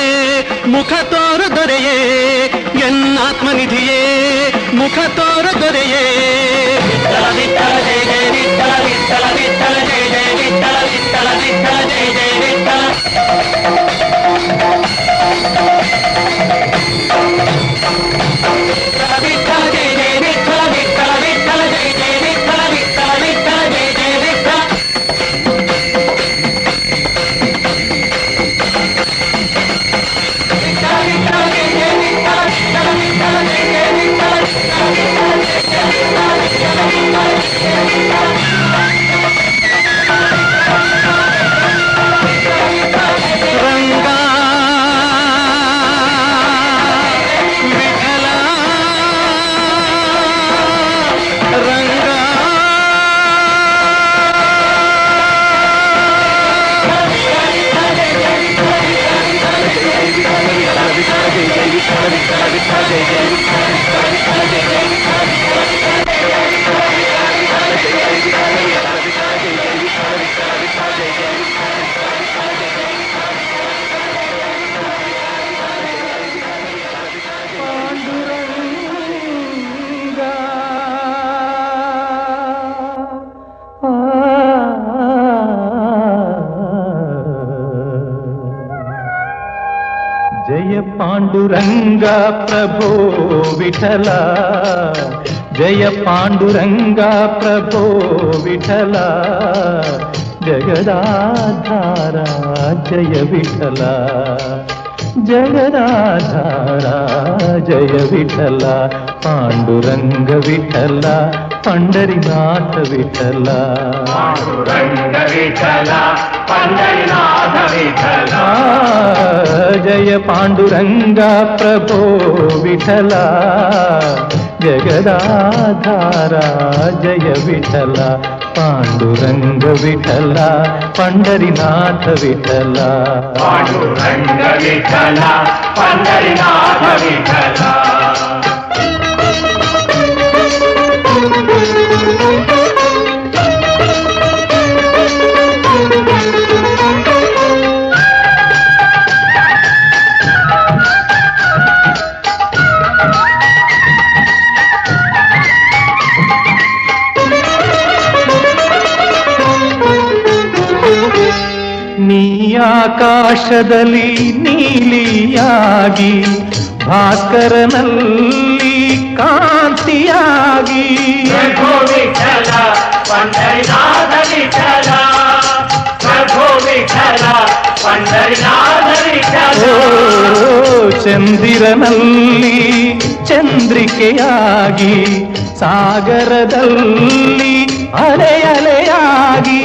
ಮುಖ ತೋರ ದೊರೆಯೇ ಎನ್ನಾತ್ಮನಿಧಿಯೇ ಮುಖ ತೋರ ದೊರೆಯೇ जय पांडुरंग प्रभो विठल जय पांडुरंग प्रभो विठल जगदाधारा जय विठल जगदाधारा जय विठल पांडुरंग विठल पंढरीनाथ विठल पांडुरंग विठल पंढरीनाथ विठल जय पांडुरंग प्रभो विठल जगदाधारा जय विठल पांडुरंग विठल पंढरीनाथ विठल पांडुरंग विठल पंढरीनाथ विठल ನೀ ಆಕಾಶದಲ್ಲಿ ನೀಲಿಯಾಗಿ ಭಾಸ್ಕರನಲ್ಲಿ ಕಾಂತಿಯಾಗಿ ಪ್ರಭು ವಿಠಲ पंढरीनाथ विठल प्रभु विठल पंढरीनाथ विठल ಚಂದಿರನಲ್ಲಿ ಚಂದ್ರಿಕೆಯಾಗಿ ಸಾಗರದಲ್ಲಿ ಅಲೆ ಅಲೆಯಾಗಿ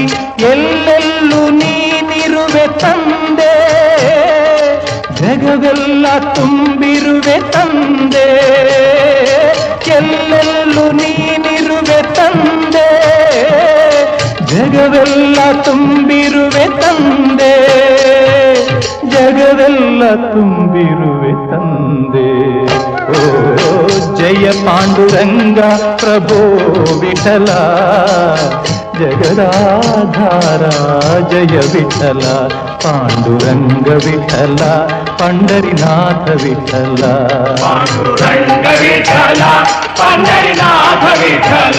ಎಲ್ಲೆಲ್ಲೂ ನೀನಿರುವೆ ತಂದೆ ಜಗವೆಲ್ಲ ತುಂಬಿರುವೆ ತಂದೆ ಎಲ್ಲೆಲ್ಲೂ ನೀನಿರುವೆ ತಂದೆ ಜಗವೆಲ್ಲ ತುಂಬಿರುವೆ ತಂದೆ ಜಗವೆಲ್ಲ ತುಂಬಿರುವೆ ತಂದೆ ಓ ಜಯ ಪಾಂಡುರಂಗ ಪ್ರಭೋ ವಿಠಲ ಜಗದಾಧಾರ ಜಯ ವಿಠಲ ಪಾಂಡುರಂಗ ವಿಠಲ पंढरीनाथ विठल पांडुरंग विठल पंढरीनाथ विठल